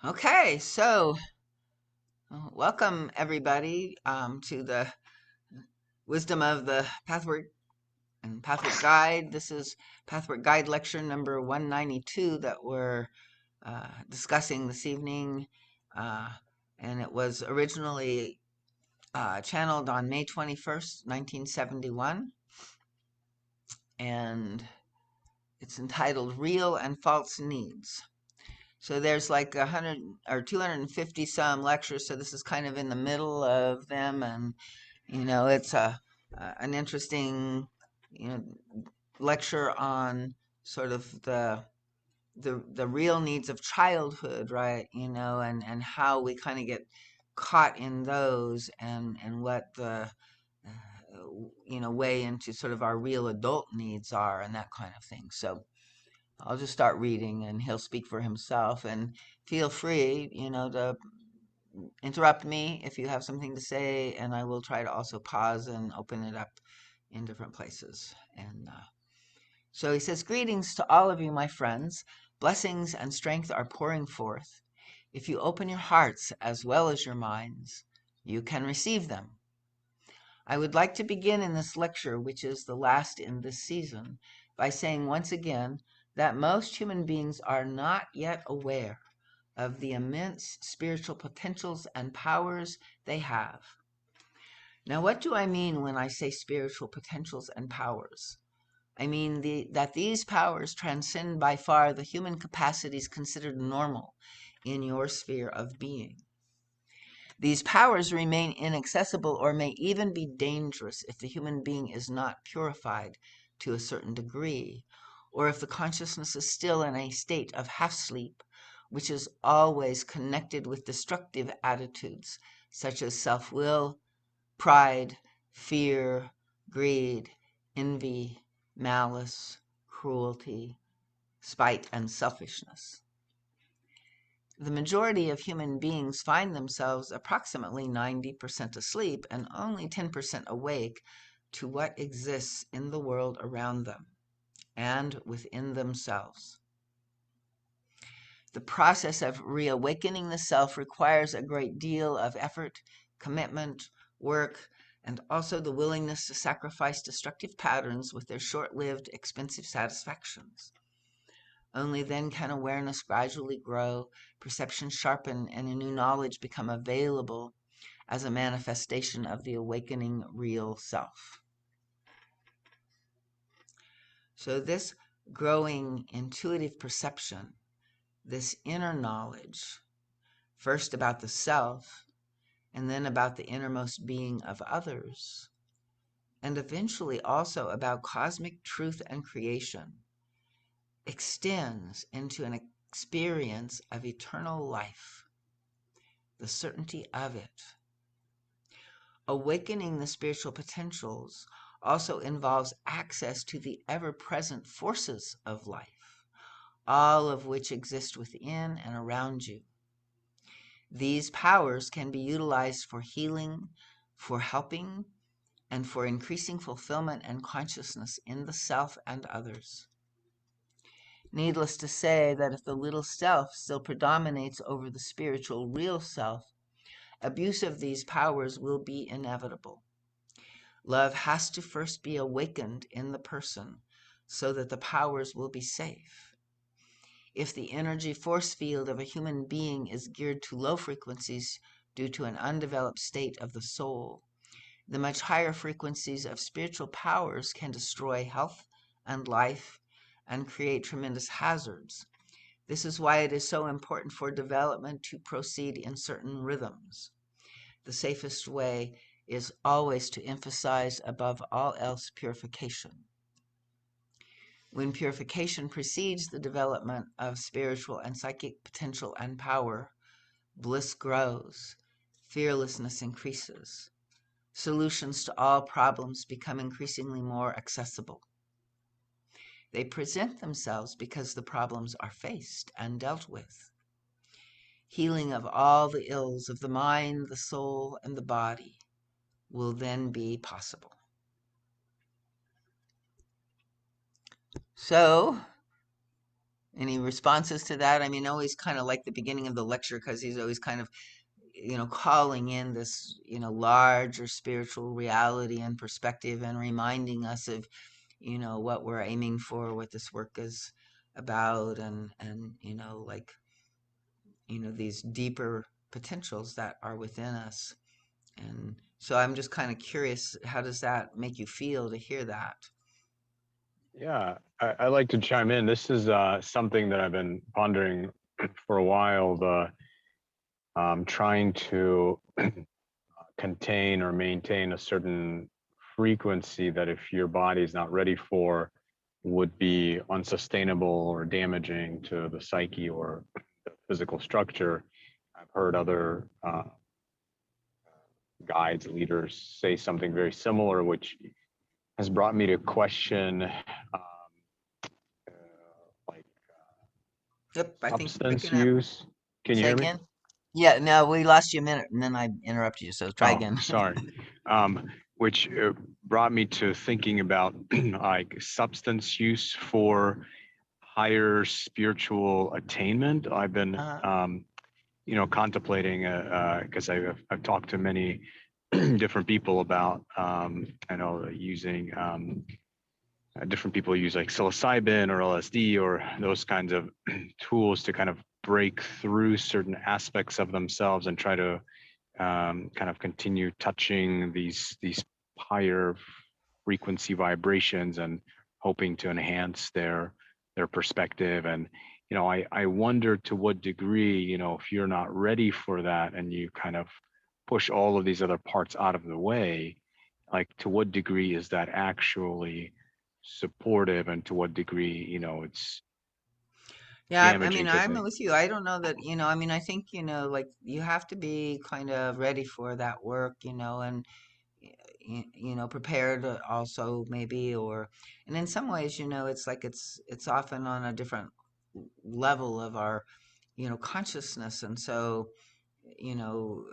Okay, so welcome everybody to the Wisdom of the Pathwork and Pathwork Guide. This is Pathwork Guide lecture number 192 that we're discussing this evening. Uh, and it was originally channeled on May 21st, 1971. And it's entitled Real and False Needs. So there's like 100 or 250 some lectures. So this is kind of in the middle of them. And it's an interesting, you know, lecture on sort of the real needs of childhood, right? And how we kind of get caught in those, and what the way into sort of our real adult needs are, and that kind of thing. So I'll just start reading, and he'll speak for himself. And feel free, to interrupt me if you have something to say, and I will try to also pause and open it up in different places. And so he says, "Greetings to all of you, my friends. Blessings and strength are pouring forth. If you open your hearts as well as your minds, you can receive them. I would like to begin in this lecture, which is the last in this season, by saying once again that most human beings are not yet aware of the immense spiritual potentials and powers they have. Now, what do I mean when I say spiritual potentials and powers? I mean that these powers transcend by far the human capacities considered normal in your sphere of being. These powers remain inaccessible or may even be dangerous if the human being is not purified to a certain degree, or if the consciousness is still in a state of half sleep, which is always connected with destructive attitudes such as self-will, pride, fear, greed, envy, malice, cruelty, spite, and selfishness. The majority of human beings find themselves approximately 90% asleep and only 10% awake to what exists in the world around them and within themselves. The process of reawakening the self requires a great deal of effort, commitment, work, and also the willingness to sacrifice destructive patterns with their short-lived, expensive satisfactions. Only then can awareness gradually grow, perception sharpen, and a new knowledge become available as a manifestation of the awakening real self. So this growing intuitive perception, this inner knowledge, first about the self, and then about the innermost being of others, and eventually also about cosmic truth and creation, extends into an experience of eternal life, the certainty of it. Awakening the spiritual potentials also involves access to the ever-present forces of life, all of which exist within and around you. These powers can be utilized for healing, for helping, and for increasing fulfillment and consciousness in the self and others. Needless to say that if the little self still predominates over the spiritual real self, abuse of these powers will be inevitable. Love has to first be awakened in the person so that the powers will be safe. If the energy force field of a human being is geared to low frequencies due to an undeveloped state of the soul, the much higher frequencies of spiritual powers can destroy health and life and create tremendous hazards. This is why it is so important for development to proceed in certain rhythms. The safest way is always to emphasize above all else purification. When purification precedes the development of spiritual and psychic potential and power, bliss grows, fearlessness increases. Solutions to all problems become increasingly more accessible. They present themselves because the problems are faced and dealt with. Healing of all the ills of the mind, the soul, and the body will then be possible. So, Any responses to that? I mean, always kind of like the beginning of the lecture because he's always kind of, calling in this, larger spiritual reality and perspective and reminding us of, what we're aiming for, what this work is about, and like, these deeper potentials that are within us. And so I'm just kind of curious, how does that make you feel to hear that? Yeah, I like to chime in. This is something that I've been pondering for a while. The trying to contain or maintain a certain frequency that if your body is not ready for would be unsustainable or damaging to the psyche or the physical structure. I've heard other guides, leaders say something very similar, which has brought me to question like Yep, I think you're substance picking up. use. Can you Say hear me? again? Yeah, no, we lost you a minute and then I interrupted you, so try Oh, again. sorry. Which brought me to thinking about like substance use for higher spiritual attainment. I've been, Uh, contemplating because I've talked to many different people about, I know using different people use like psilocybin or LSD or those kinds of tools to kind of break through certain aspects of themselves and try to kind of continue touching these higher frequency vibrations and hoping to enhance their perspective. And I wonder to what degree, if you're not ready for that and you kind of push all of these other parts out of the way, like to what degree is that actually supportive and to what degree it's yeah, I damaging mean, because I'm with you. I don't know that, I mean, I think, like you have to be kind of ready for that work, and prepared also maybe, and in some ways, it's like it's often on a different level of our, consciousness. And so,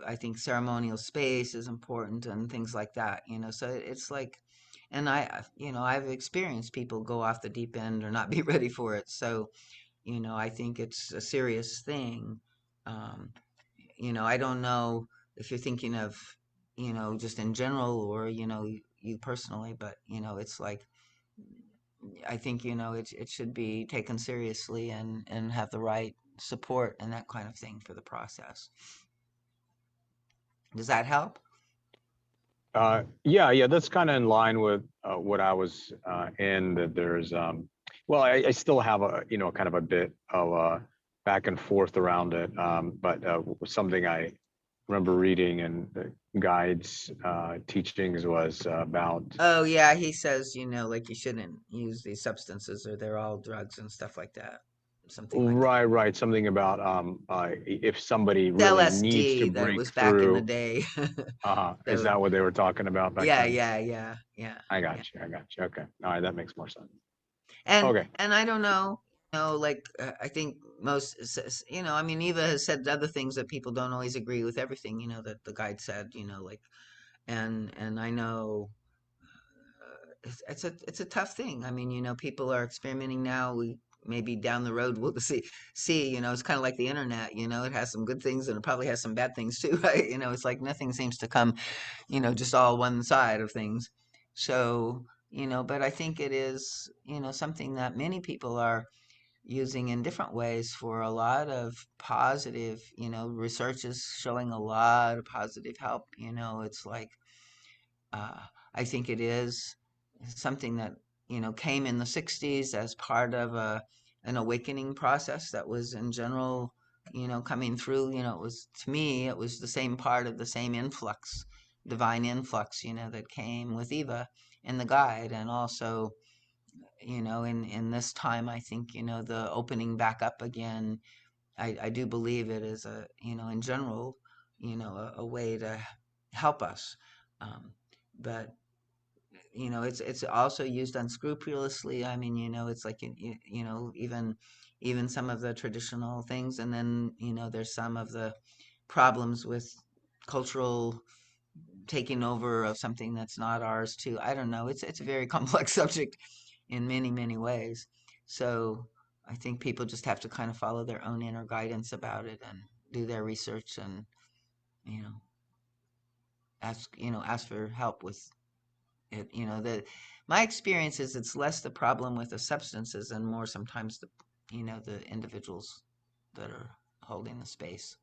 I think ceremonial space is important and things like that, so it's like, and I've experienced people go off the deep end or not be ready for it. So, I think it's a serious thing. Um, I don't know if you're thinking of, just in general or, you personally, but, it's like, I think, it should be taken seriously and have the right support and that kind of thing for the process. Does that help? Yeah, that's kind of in line with what I was in that there's, well, I still have a, kind of a bit of a back and forth around it. But something I remember reading in the guides teachings was about, Oh, yeah, he says, like you shouldn't use these substances or they're all drugs and stuff like that. Something like that. right, something about if somebody The really needs to LSD that break was back in the through, day. is So, that what they were talking about back yeah, then? yeah, yeah, yeah, yeah. I got you. Okay. All right, that makes more sense. And Okay. and I don't know, like I think most, I mean, Eva has said other things that people don't always agree with everything, that the guide said, like, and I know it's a tough thing. I mean, people are experimenting now. We maybe down the road we'll see. It's kind of like the internet. It has some good things and it probably has some bad things too, right? It's like nothing seems to come, just all one side of things. So, but I think it is, something that many people are using in different ways for a lot of positive, research is showing a lot of positive help. It's like, uh, I think it is something that, came in the 60s as part of an awakening process that was in general, coming through. It was, to me, it was the same part of the same influx, divine influx, that came with Eva and the guide. And also, in this time, I think, the opening back up again, I do believe it is in general, a way to help us. Um, but it's also used unscrupulously. I mean, it's like even some of the traditional things, and then there's some of the problems with cultural taking over of something that's not ours too. I don't know. It's a very complex subject in many ways. So I think people just have to kind of follow their own inner guidance about it and do their research and, you know, ask for help with it. My experience is it's less the problem with the substances and more sometimes the individuals that are holding the space.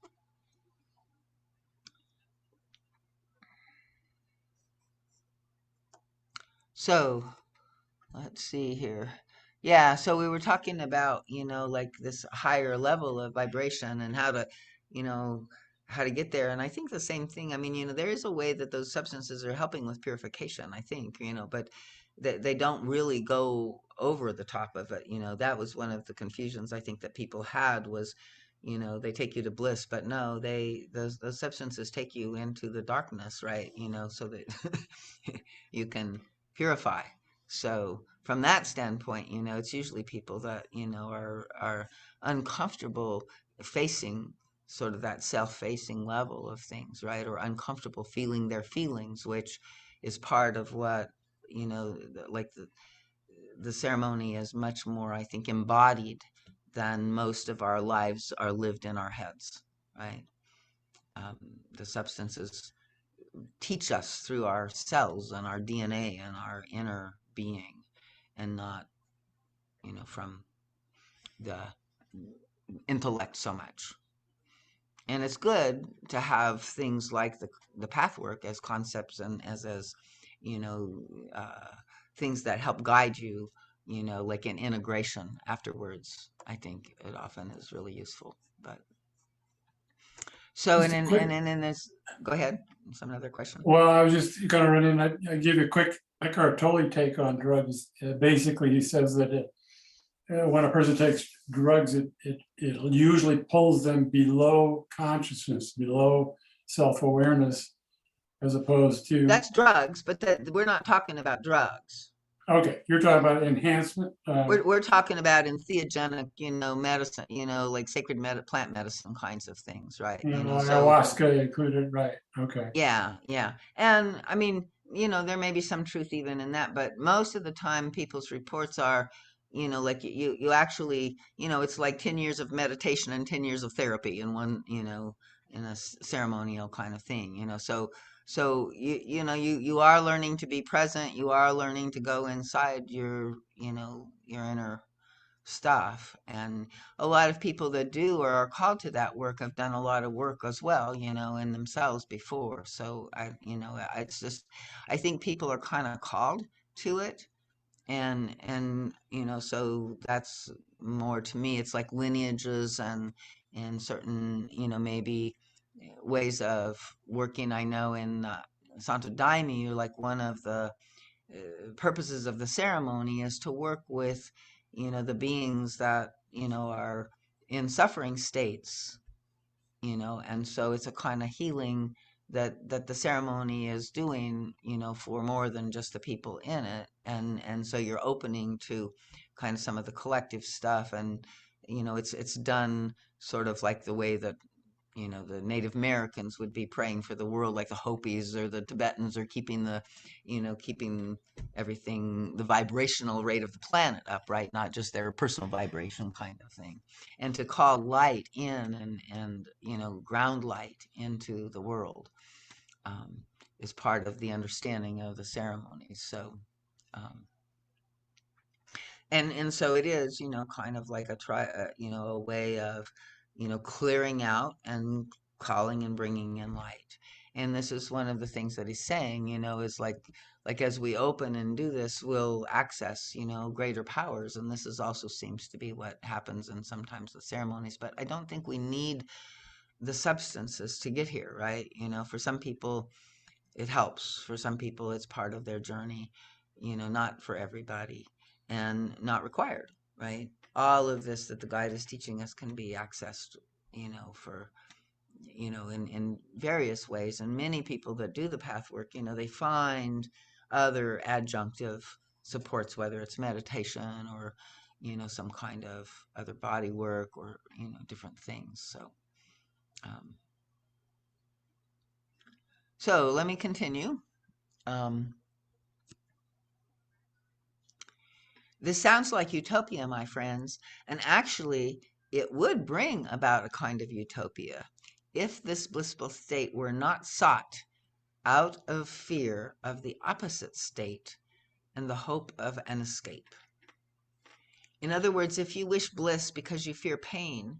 So let's see here. Yeah, so we were talking about, like this higher level of vibration and you know, how to get there. And I think the same thing. I mean, there is a way that those substances are helping with purification, I think, but they don't really go over the top of it. That was one of the confusions I think that people had was, they take you to bliss, but no, those substances take you into the darkness, right? So that you can purify. So from that standpoint, it's usually people that, are uncomfortable facing sort of that self-facing level of things, right? Or uncomfortable feeling their feelings, which is part of what, like the ceremony is much more, I think, embodied than most of our lives are lived in our heads, right? Um, the substances teach us through our cells and our DNA and our inner being, and not, from the intellect so much. And it's good to have things like the pathwork as concepts and as you know uh, things that help guide you, like an integration afterwards. I think it often is really useful. But so Just a quick, and in this, go ahead. Some other question. well, I was just gonna run in, I give you a quick Eckhart Tolle take on drugs. Basically, he says that when a person takes drugs, it usually pulls them below consciousness, below self-awareness, as opposed to, That's drugs, but we're not talking about drugs. okay, you're talking about enhancement. We're talking about entheogenic, medicine, like sacred plant medicine kinds of things, right? So Ayahuasca included, right? Okay. yeah, yeah. And I mean, there may be some truth even in that, but most of the time people's reports are, like you actually, it's like 10 years of meditation and 10 years of therapy in one, in a ceremonial kind of thing, so you are learning to be present, you are learning to go inside your inner stuff. And a lot of people that do or are called to that work have done a lot of work as well, in themselves before. So it's just, I think people are kind of called to it. And so that's more to me, it's like lineages and certain, maybe ways of working. I know in Santo Daime, like one of the purposes of the ceremony is to work with, the beings that, are in suffering states, and so it's a kind of healing that the ceremony is doing, for more than just the people in it. And so you're opening to kind of some of the collective stuff, and, it's done sort of like the way that the Native Americans would be praying for the world, like the Hopis or the Tibetans are keeping everything, the vibrational rate of the planet up, right? Not just their personal vibration kind of thing. And to call light in and ground light into the world, um, is part of the understanding of the ceremonies. So, um, and so it is, kind of like a way of, clearing out and calling and bringing in light. And this is one of the things that he's saying, is like as we open and do this, we'll access, greater powers. And this is also seems to be what happens in sometimes the ceremonies. But I don't think we need the substances to get here, right? For some people it helps. For some people, it's part of their journey, not for everybody and not required, right? All of this that the guide is teaching us can be accessed, for, in various ways. And many people that do the path work, they find other adjunctive supports, whether it's meditation or, some kind of other body work or, different things. Um, so let me continue. Um, This sounds like utopia, my friends, and actually it would bring about a kind of utopia if this blissful state were not sought out of fear of the opposite state and the hope of an escape. In other words, if you wish bliss because you fear pain,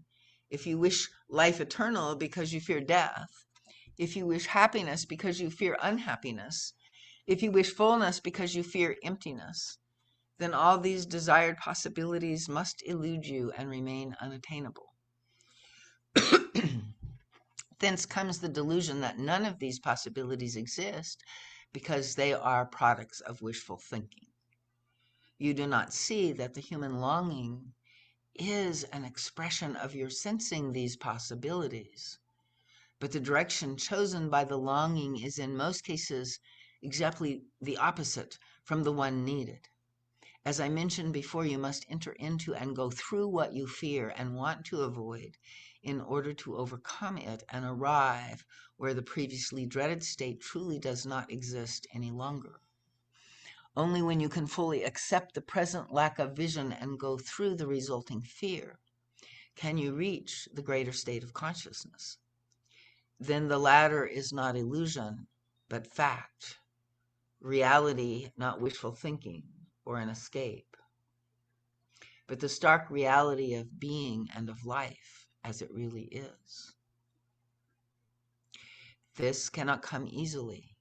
if you wish life eternal because you fear death, if you wish happiness because you fear unhappiness, if you wish fullness because you fear emptiness, then all these desired possibilities must elude you and remain unattainable. Thence comes the delusion that none of these possibilities exist because they are products of wishful thinking. You do not see that the human longing is an expression of your sensing these possibilities, but the direction chosen by the longing is in most cases exactly the opposite from the one needed. As I mentioned before, you must enter into and go through what you fear and want to avoid in order to overcome it and arrive where the previously dreaded state truly does not exist any longer. Only when you can fully accept the present lack of vision and go through the resulting fear can you reach the greater state of consciousness. Then the latter is not illusion, but fact, reality, not wishful thinking or an escape, but the stark reality of being and of life as it really is. This cannot come easily.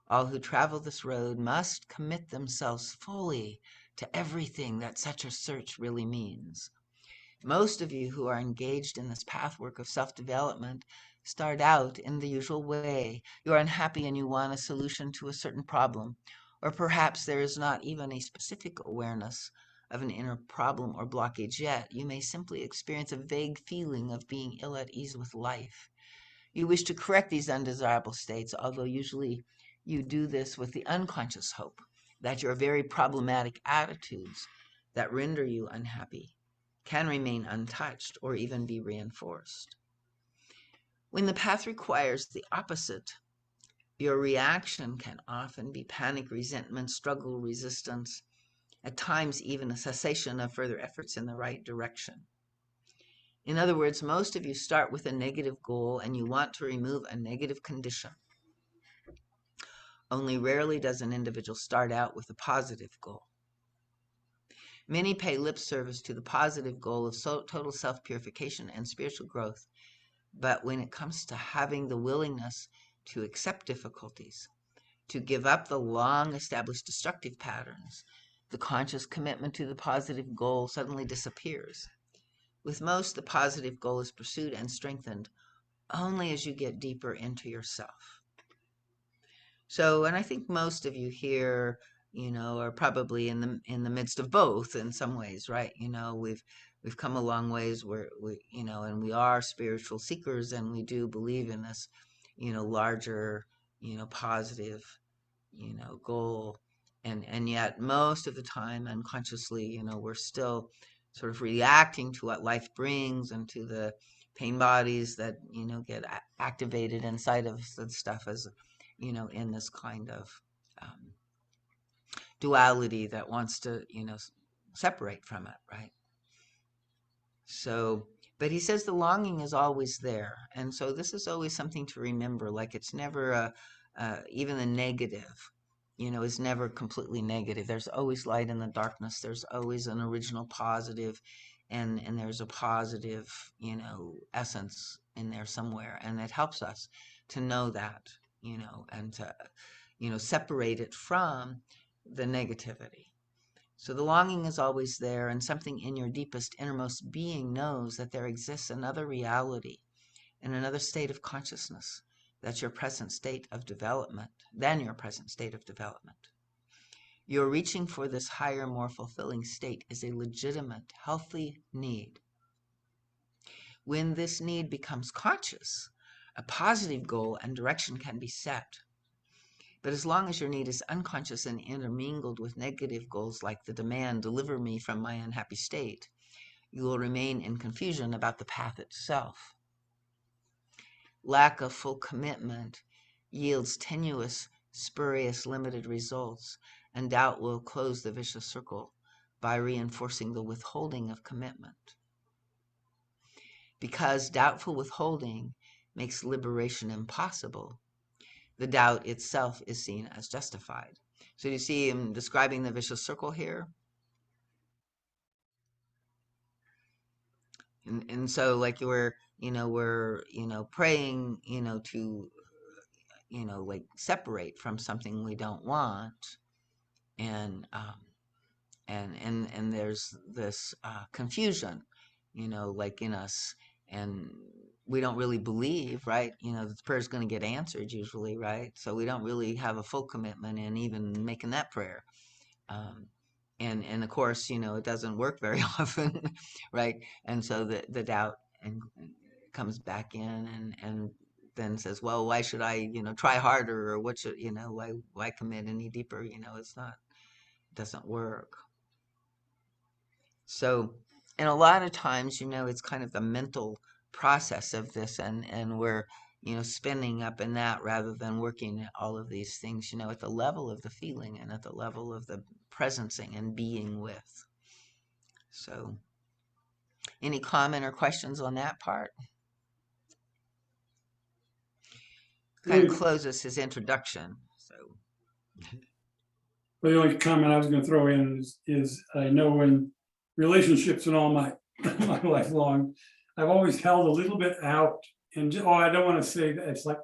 All who travel this road must commit themselves fully to everything that such a search really means. Most of you who are engaged in this pathwork of self-development start out in the usual way. You are unhappy and you want a solution to a certain problem, or perhaps there is not even a specific awareness of an inner problem or blockage yet. You may simply experience a vague feeling of being ill at ease with life. You wish to correct these undesirable states, although usually you do this with the unconscious hope that your very problematic attitudes that render you unhappy can remain untouched or even be reinforced. When the path requires the opposite, your reaction can often be panic, resentment, struggle, resistance, at times even a cessation of further efforts in the right direction. In other words, most of you start with a negative goal and you want to remove a negative condition. Only rarely does an individual start out with a positive goal. Many pay lip service to the positive goal of total self-purification and spiritual growth, but when it comes to having the willingness to accept difficulties, to give up the long-established destructive patterns, the conscious commitment to the positive goal suddenly disappears. With most, the positive goal is pursued and strengthened only as you get deeper into yourself. So, and I think most of you here, are probably in the midst of both in some ways, right? We've come a long ways where and we are spiritual seekers, and we do believe in this, larger, positive, goal, and yet most of the time, unconsciously, we're still sort of reacting to what life brings and to the pain bodies that get activated inside of us and stuff as in this kind of um, duality that wants to separate from it, right? So, but he says the longing is always there, and so this is always something to remember. Like it's never even the negative is never completely negative. There's always light in the darkness. There's always an original positive, and there's a positive essence in there somewhere, and it helps us to know that and to separate it from the negativity. So the longing is always there, and something in your deepest innermost being knows that there exists another reality and another state of consciousness that's your present state of development, than your present state of development. Your reaching for this higher, more fulfilling state is a legitimate, healthy need. When this need becomes conscious, a positive goal and direction can be set. But as long as your need is unconscious and intermingled with negative goals like the demand, deliver me from my unhappy state, you will remain in confusion about the path itself. Lack of full commitment yields tenuous, spurious, limited results, and doubt will close the vicious circle by reinforcing the withholding of commitment. Because doubtful withholding makes liberation impossible, the doubt itself is seen as justified. So you see him describing the vicious circle here. And so like we're praying, to, like separate from something we don't want. And there's this confusion, like in us, and we don't really believe, right? The prayer is going to get answered usually, right? So we don't really have a full commitment in even making that prayer. Um, and of course, it doesn't work very often, right? And so the doubt and comes back in and then says, well, why should I, try harder, or what should, why commit any deeper? It's not, it doesn't work. So, and a lot of times, it's kind of the mental process of this, and we're, spinning up in that rather than working at all of these things, at the level of the feeling and at the level of the presencing and being with. So, any comment or questions on that part? Kind of closes his introduction. So, Well, the only comment I was going to throw in is I know in relationships and all my my life long, I've always held a little bit out, and I don't want to say that it's like,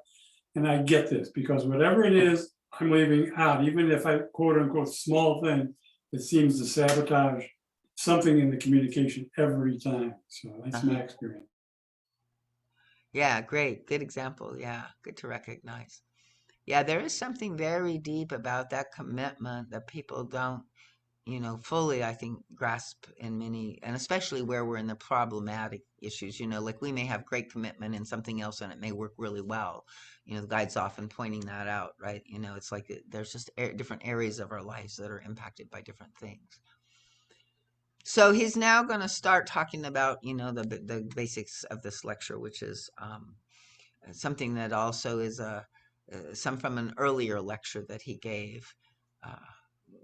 and I get this because whatever it is, I'm leaving out, even if I quote unquote small thing, it seems to sabotage something in the communication every time. So that's my experience. Yeah, great. Good example. Yeah, good to recognize. Yeah, there is something very deep about that commitment that people don't, fully, I think, grasp in many, and especially where we're in the problematic issues, like we may have great commitment in something else and it may work really well. The guide's often pointing that out, right? It's like there's just different areas of our lives that are impacted by different things. So he's now going to start talking about, the basics of this lecture, which is something that also is some from an earlier lecture that he gave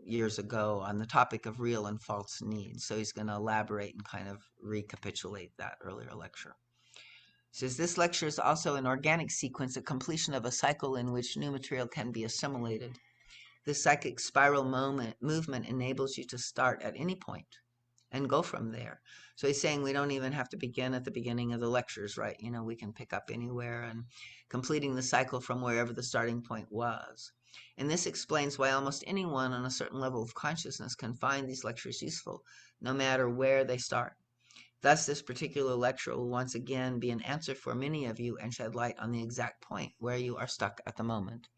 years ago on the topic of real and false needs. So he's going to elaborate and kind of recapitulate that earlier lecture. He says, this lecture is also an organic sequence, a completion of a cycle in which new material can be assimilated. This psychic spiral movement enables you to start at any point and go from there. So he's saying we don't even have to begin at the beginning of the lectures, right? We can pick up anywhere and completing the cycle from wherever the starting point was. And this explains why almost anyone on a certain level of consciousness can find these lectures useful, no matter where they start. Thus, this particular lecture will once again be an answer for many of you and shed light on the exact point where you are stuck at the moment.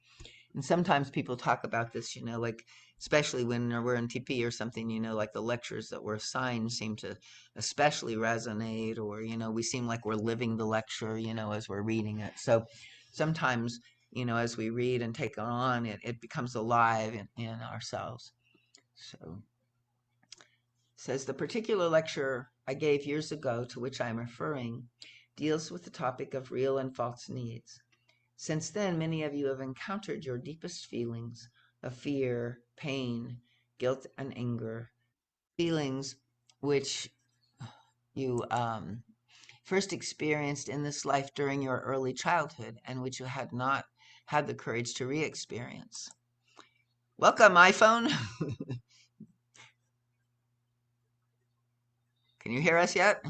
And sometimes people talk about this, like especially when we're in TP or something, like the lectures that we're assigned seem to especially resonate, or, we seem like we're living the lecture, as we're reading it. So sometimes, as we read and take it on, it becomes alive in ourselves. So it says, the particular lecture I gave years ago to which I'm referring deals with the topic of real and false needs. Since then, many of you have encountered your deepest feelings of fear, pain, guilt, and anger, feelings which you first experienced in this life during your early childhood and which you had not had the courage to re-experience. Welcome, iPhone. Can you hear us yet?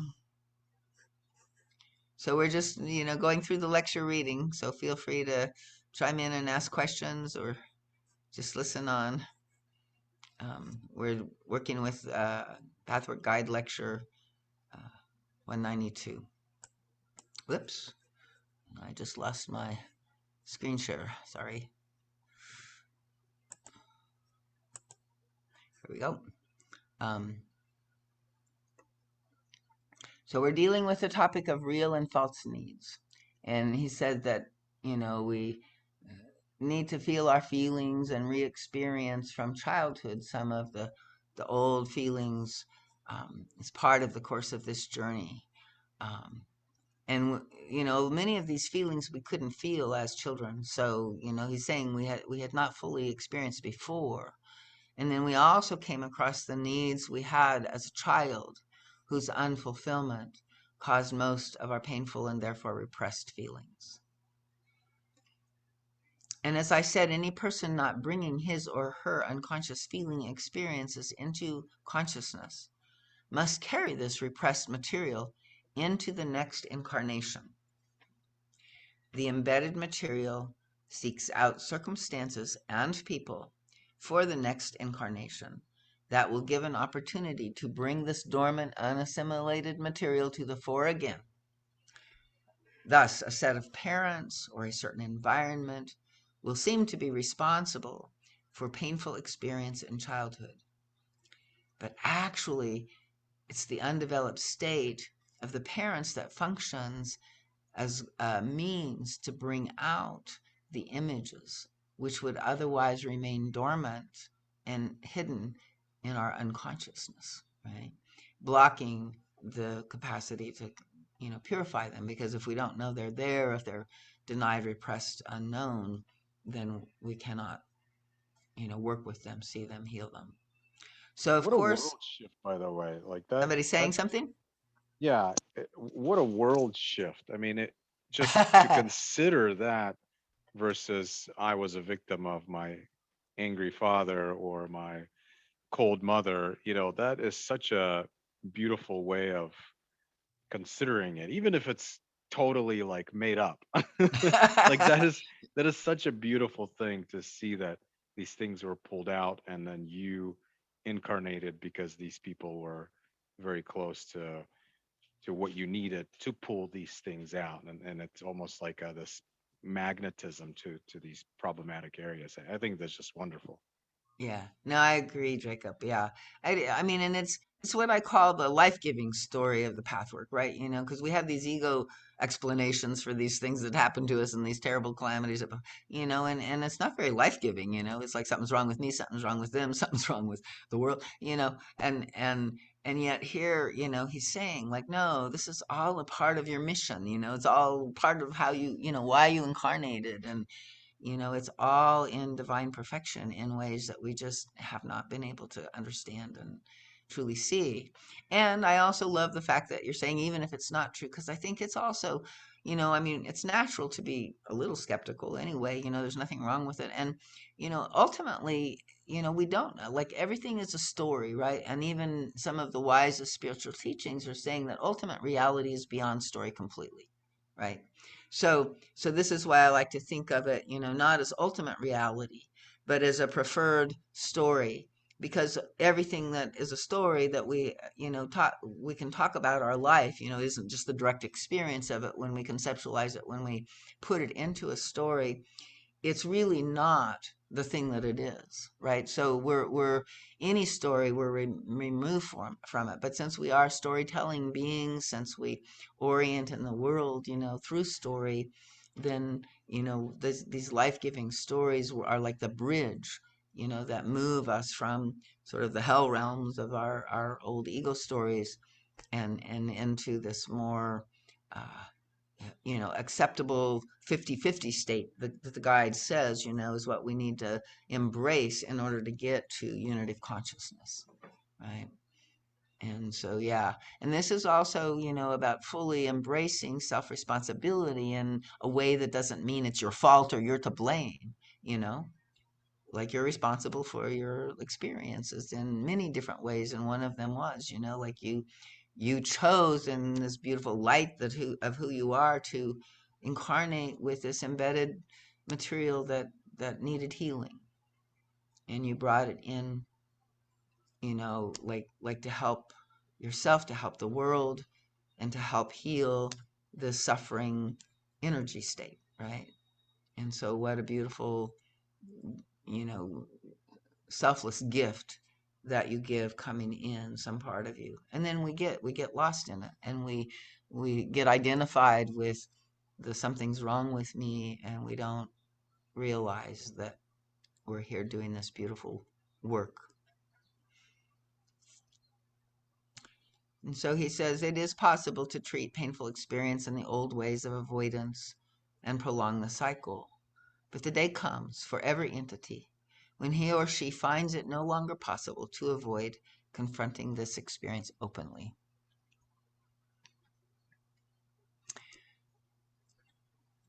So we're just, going through the lecture reading, so feel free to chime in and ask questions or just listen on. We're working with Pathwork Guide Lecture 192. Whoops, I just lost my screen share, sorry. Here we go. So we're dealing with the topic of real and false needs. And he said that, we need to feel our feelings and re-experience from childhood some of the old feelings as part of the course of this journey. And many of these feelings we couldn't feel as children. So, he's saying we had not fully experienced before. And then we also came across the needs we had as a child, whose unfulfillment caused most of our painful and therefore repressed feelings. And as I said, any person not bringing his or her unconscious feeling experiences into consciousness must carry this repressed material into the next incarnation. The embedded material seeks out circumstances and people for the next incarnation that will give an opportunity to bring this dormant, unassimilated material to the fore again. Thus, a set of parents or a certain environment will seem to be responsible for painful experience in childhood. But actually, it's the undeveloped state of the parents that functions as a means to bring out the images which would otherwise remain dormant and hidden in our unconsciousness, right? Blocking the capacity to, purify them, because if we don't know they're there, if they're denied, repressed, unknown, then we cannot, work with them, see them, heal them. So of What a course, world shift, by the way. Like that, somebody saying something? yeah, what a world shift. I mean, it just to consider that versus I was a victim of my angry father or my cold mother, that is such a beautiful way of considering it, even if it's totally like made up. Like that is such a beautiful thing to see that these things were pulled out and then you incarnated because these people were very close to what you needed to pull these things out, and it's almost like this magnetism to these problematic areas. I think that's just wonderful. Yeah, no, I agree, Jacob. Yeah, I mean, and it's what I call the life-giving story of the pathwork, right? Because we have these ego explanations for these things that happen to us and these terrible calamities, and it's not very life-giving. It's like something's wrong with me, something's wrong with them, something's wrong with the world, and yet here, he's saying like, no, this is all a part of your mission. It's all part of how why you incarnated, and it's all in divine perfection in ways that we just have not been able to understand and truly see. And I also love the fact that you're saying, even if it's not true, because I think it's also, I mean, it's natural to be a little skeptical anyway. There's nothing wrong with it. And, ultimately, we don't know. Like everything is a story, right? And even some of the wisest spiritual teachings are saying that ultimate reality is beyond story completely, right? So this is why I like to think of it, not as ultimate reality, but as a preferred story, because everything that is a story that we can talk about our life, isn't just the direct experience of it when we conceptualize it, when we put it into a story. It's really not the thing that it is, right? So we're any story we're removed from it. But since we are storytelling beings, since we orient in the world, through story, then these life-giving stories are like the bridge, that move us from sort of the hell realms of our old ego stories and into this more acceptable 50-50 state that the guide says, is what we need to embrace in order to get to unity of consciousness, right? And so, yeah. And this is also, about fully embracing self-responsibility in a way that doesn't mean it's your fault or you're to blame, you know? Like you're responsible for your experiences in many different ways, and one of them was, like you chose in this beautiful light of who you are to incarnate with this embedded material that needed healing, and you brought it in, like to help yourself, to help the world, and to help heal the suffering energy state, right? And so what a beautiful, you know selfless gift that you give coming in some part of you, and then we get lost in it, and we get identified with the something's wrong with me, and we don't realize that we're here doing this beautiful work. And so he says it is possible to treat painful experience in the old ways of avoidance and prolong the cycle, but the day comes for every entity when he or she finds it no longer possible to avoid confronting this experience openly.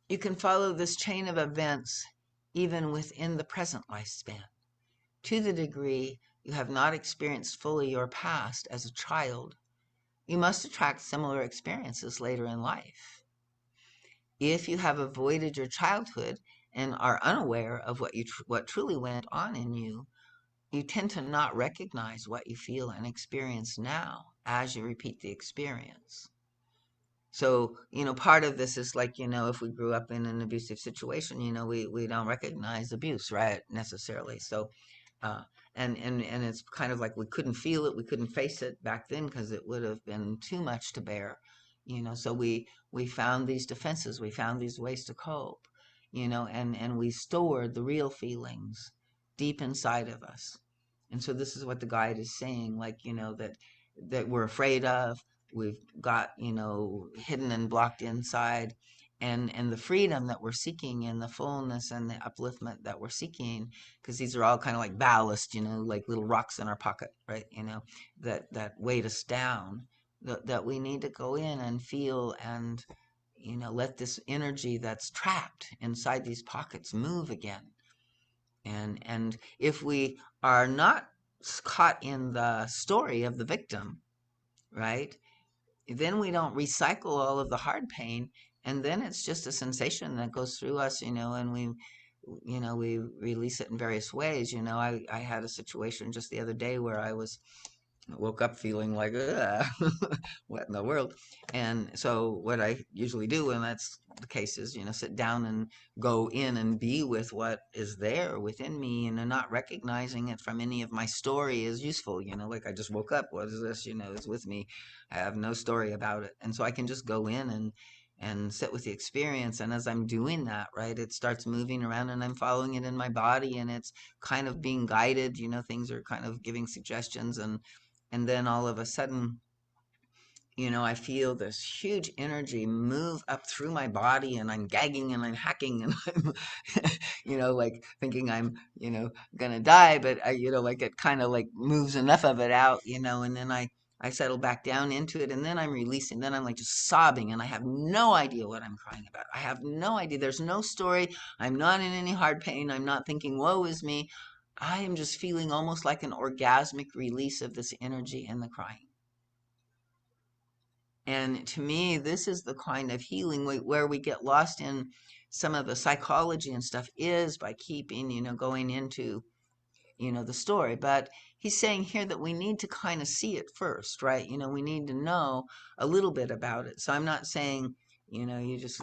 You can follow this chain of events even within the present lifespan. To the degree you have not experienced fully your past as a child, you must attract similar experiences later in life. If you have avoided your childhood and are unaware of what truly went on in you, you tend to not recognize what you feel and experience now as you repeat the experience. So, part of this is like, if we grew up in an abusive situation, we don't recognize abuse, right? Necessarily. So, uh, and it's kind of like we couldn't feel it, we couldn't face it back then because it would have been too much to bear, so we found these defenses, we found these ways to cope, and we stored the real feelings deep inside of us. And so this is what the guide is saying, like, that we're afraid of, we've got, hidden and blocked inside, and the freedom that we're seeking and the fullness and the upliftment that we're seeking, because these are all kind of like ballast, like little rocks in our pocket, right? That weight us down, that we need to go in and feel and, let this energy that's trapped inside these pockets move again. And if we are not caught in the story of the victim, right, then we don't recycle all of the hard pain, and then it's just a sensation that goes through us, and we release it in various ways. I had a situation just the other day where I woke up feeling like, ugh, what in the world? And so what I usually do when that's the case is, sit down and go in and be with what is there within me, and not recognizing it from any of my story is useful. Like I just woke up. What is this? It's with me. I have no story about it. And so I can just go in and sit with the experience. And as I'm doing that, right, it starts moving around and I'm following it in my body, and it's kind of being guided. Things are kind of giving suggestions, and then all of a sudden, I feel this huge energy move up through my body, and I'm gagging and I'm hacking and I'm, like thinking I'm, gonna die, but like it kind of like moves enough of it out, and then I settle back down into it, and then I'm releasing. Then I'm like just sobbing, and I have no idea what I'm crying about. I have no idea. There's no story. I'm not in any hard pain. I'm not thinking, woe is me. I am just feeling almost like an orgasmic release of this energy and the crying. And to me, this is the kind of healing where we get lost in some of the psychology and stuff is by keeping, going into, the story. But he's saying here that we need to kind of see it first, right? We need to know a little bit about it. So I'm not saying, you just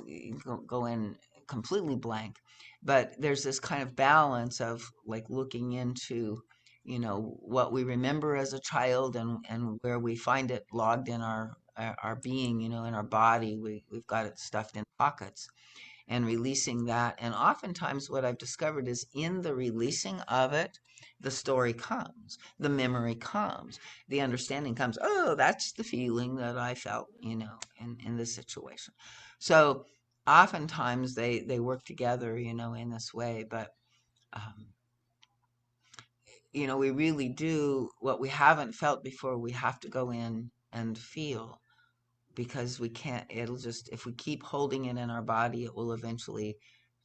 go in completely blank, but there's this kind of balance of like looking into, what we remember as a child, and where we find it logged in our being, in our body. We've got it stuffed in pockets, and releasing that. And oftentimes what I've discovered is in the releasing of it, the story comes, the memory comes, the understanding comes. Oh, that's the feeling that I felt, in this situation. So oftentimes they work together, in this way. But we really do what we haven't felt before. We have to go in and feel, because we can't, it'll just, if we keep holding it in our body, it will eventually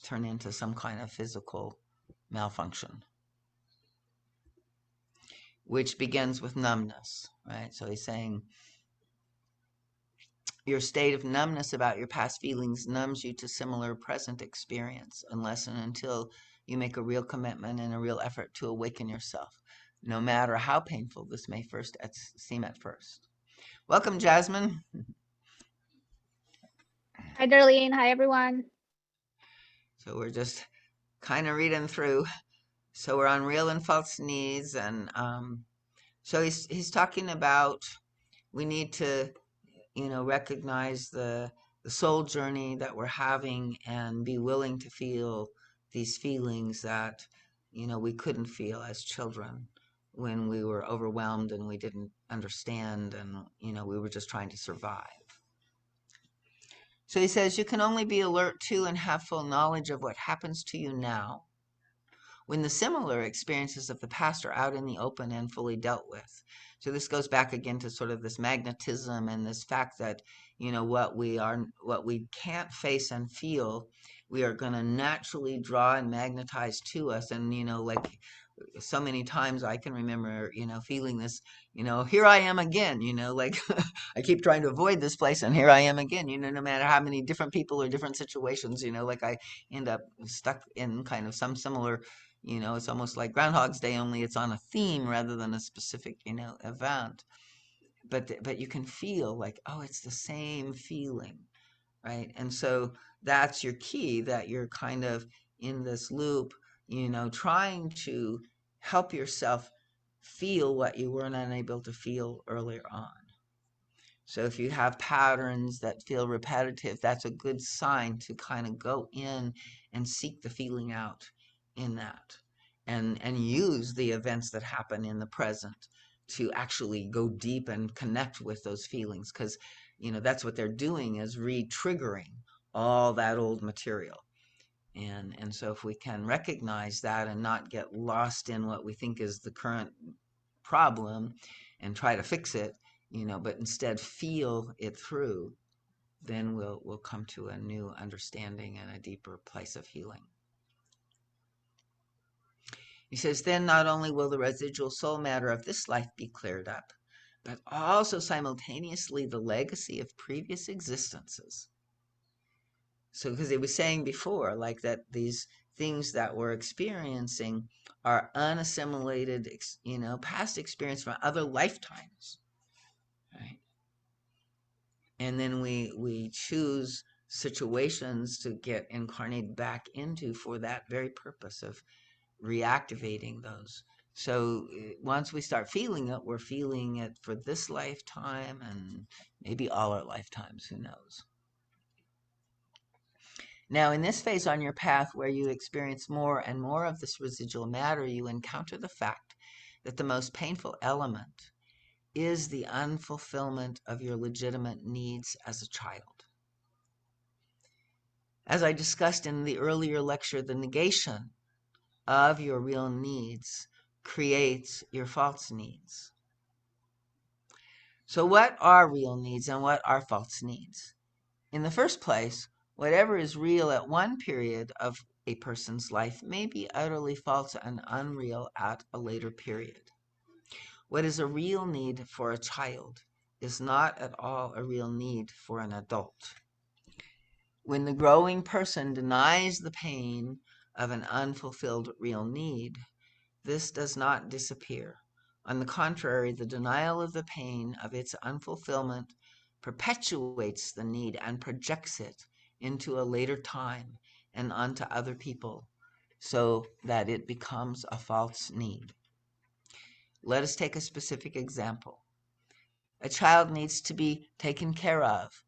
turn into some kind of physical malfunction, which begins with numbness, right? So he's saying your state of numbness about your past feelings numbs you to similar present experience, unless and until you make a real commitment and a real effort to awaken yourself, no matter how painful this may seem at first. Welcome, Jasmine. Hi, Darlene. Hi, everyone. So we're just kind of reading through. So we're on real and false needs, and so he's talking about we need to, recognize the soul journey that we're having, and be willing to feel these feelings that, we couldn't feel as children when we were overwhelmed and we didn't understand, and, we were just trying to survive. So he says you can only be alert to and have full knowledge of what happens to you now when the similar experiences of the past are out in the open and fully dealt with. So this goes back again to sort of this magnetism and this fact that, what we can't face and feel, we are going to naturally draw and magnetize to us. And, like so many times I can remember, feeling this, here I am again, like I keep trying to avoid this place and here I am again, no matter how many different people or different situations, like I end up stuck in kind of some similar, it's almost like Groundhog's Day, only it's on a theme rather than a specific, event. But you can feel like, oh, it's the same feeling, right? And so that's your key, that you're kind of in this loop, trying to help yourself feel what you weren't unable to feel earlier on. So if you have patterns that feel repetitive, that's a good sign to kind of go in and seek the feeling out in that, and use the events that happen in the present to actually go deep and connect with those feelings, because that's what they're doing, is re-triggering all that old material. And so if we can recognize that and not get lost in what we think is the current problem and try to fix it, but instead feel it through, then we'll come to a new understanding and a deeper place of healing. He says, then not only will the residual soul matter of this life be cleared up, but also simultaneously the legacy of previous existences. So, because he was saying before, like that these things that we're experiencing are unassimilated, past experience from other lifetimes, right? And then we choose situations to get incarnated back into for that very purpose of reactivating those. So once we start feeling it, we're feeling it for this lifetime and maybe all our lifetimes, who knows. Now, in this phase on your path where you experience more and more of this residual matter, you encounter the fact that the most painful element is the unfulfillment of your legitimate needs as a child. As I discussed in the earlier lecture, the negation of your real needs creates your false needs. So what are real needs and what are false needs? In the first place, whatever is real at one period of a person's life may be utterly false and unreal at a later period. What is a real need for a child is not at all a real need for an adult. When the growing person denies the pain of an unfulfilled real need, this does not disappear. On the contrary, the denial of the pain of its unfulfillment perpetuates the need and projects it into a later time and onto other people, so that it becomes a false need. Let us take a specific example. A child needs to be taken care of,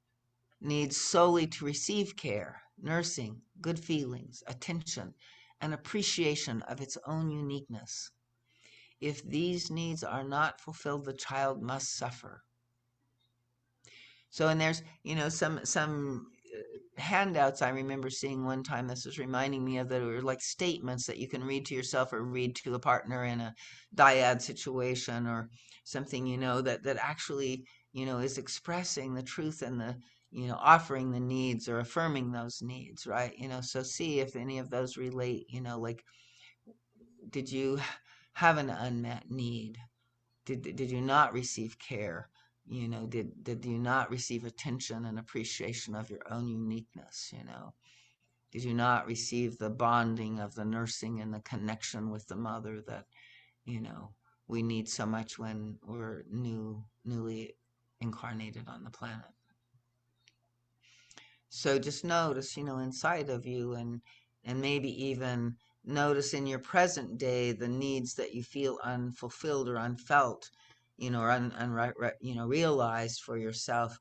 needs solely to receive care, nursing, good feelings, attention, and appreciation of its own uniqueness. If these needs are not fulfilled, the child must suffer. So, and there's, some handouts I remember seeing one time. This was reminding me of that, were like statements that you can read to yourself or read to a partner in a dyad situation or something, that actually, is expressing the truth and the, offering the needs or affirming those needs, right? So see if any of those relate, like, did you have an unmet need? Did you not receive care? Did you not receive attention and appreciation of your own uniqueness? Did you not receive the bonding of the nursing and the connection with the mother that, we need so much when we're newly incarnated on the planet? So just notice, inside of you, and maybe even notice in your present day the needs that you feel unfulfilled or unfelt, or realized for yourself,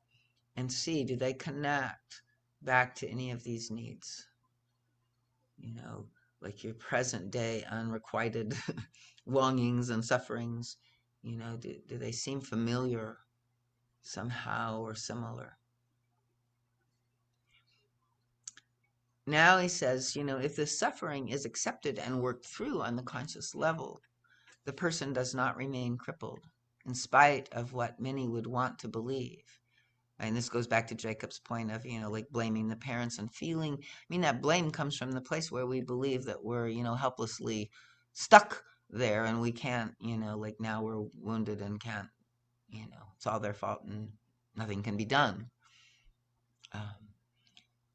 and see, do they connect back to any of these needs? Like your present day unrequited longings and sufferings, do they seem familiar somehow or similar? now he says, if the suffering is accepted and worked through on the conscious level, the person does not remain crippled, in spite of what many would want to believe. And this goes back to Jacob's point of, like blaming the parents and feeling. I mean, that blame comes from the place where we believe that we're, helplessly stuck there and we can't, like now we're wounded and can't, it's all their fault and nothing can be done.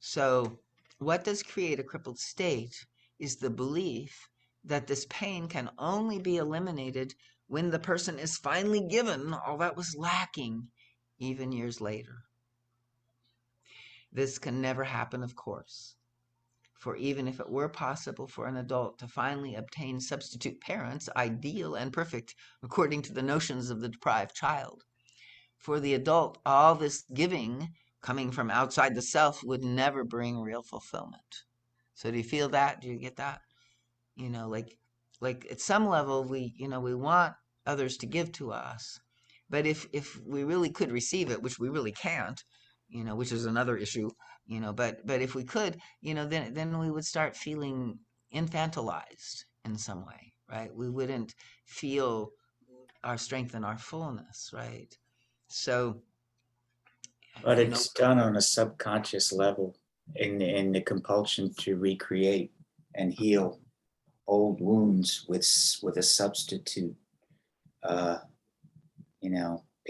So, what does create a crippled state is the belief that this pain can only be eliminated when the person is finally given all that was lacking, even years later. This can never happen, of course, for even if it were possible for an adult to finally obtain substitute parents, ideal and perfect according to the notions of the deprived child, for the adult, all this giving coming from outside the self would never bring real fulfillment. So do you feel that? Do you get that? Like at some level we want others to give to us, but if we really could receive it, which we really can't, which is another issue, but if we could, then we would start feeling infantilized in some way, right? We wouldn't feel our strength and our fullness, right? So But it's done on a subconscious level in the compulsion to recreate and heal old wounds with a substitute,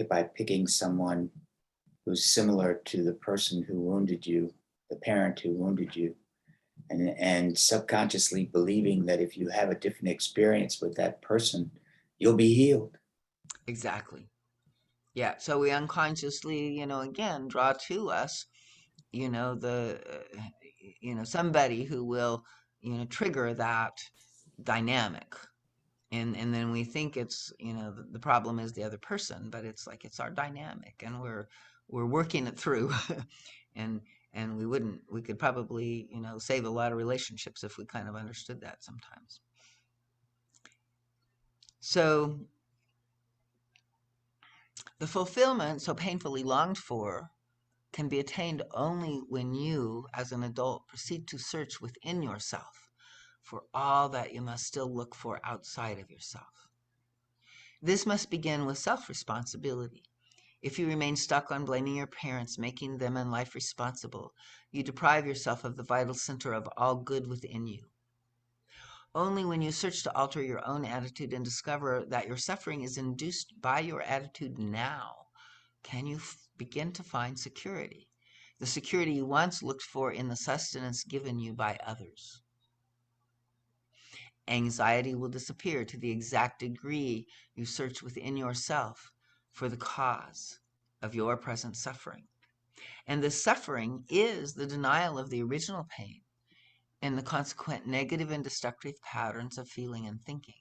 by picking someone who's similar to the person who wounded you, the parent who wounded you, and subconsciously believing that if you have a different experience with that person, you'll be healed. Exactly. Yeah. So we unconsciously, again, draw to us, somebody who will, trigger that dynamic. And then we think it's, the problem is the other person, but it's like it's our dynamic and we're working it through. and we could probably, save a lot of relationships if we kind of understood that sometimes. So the fulfillment so painfully longed for can be attained only when you, as an adult, proceed to search within yourself for all that you must still look for outside of yourself. This must begin with self-responsibility. If you remain stuck on blaming your parents, making them in life responsible, you deprive yourself of the vital center of all good within you. Only when you search to alter your own attitude and discover that your suffering is induced by your attitude now, can you begin to find security, the security you once looked for in the sustenance given you by others. Anxiety will disappear to the exact degree you search within yourself for the cause of your present suffering. And this suffering is the denial of the original pain and the consequent negative and destructive patterns of feeling and thinking.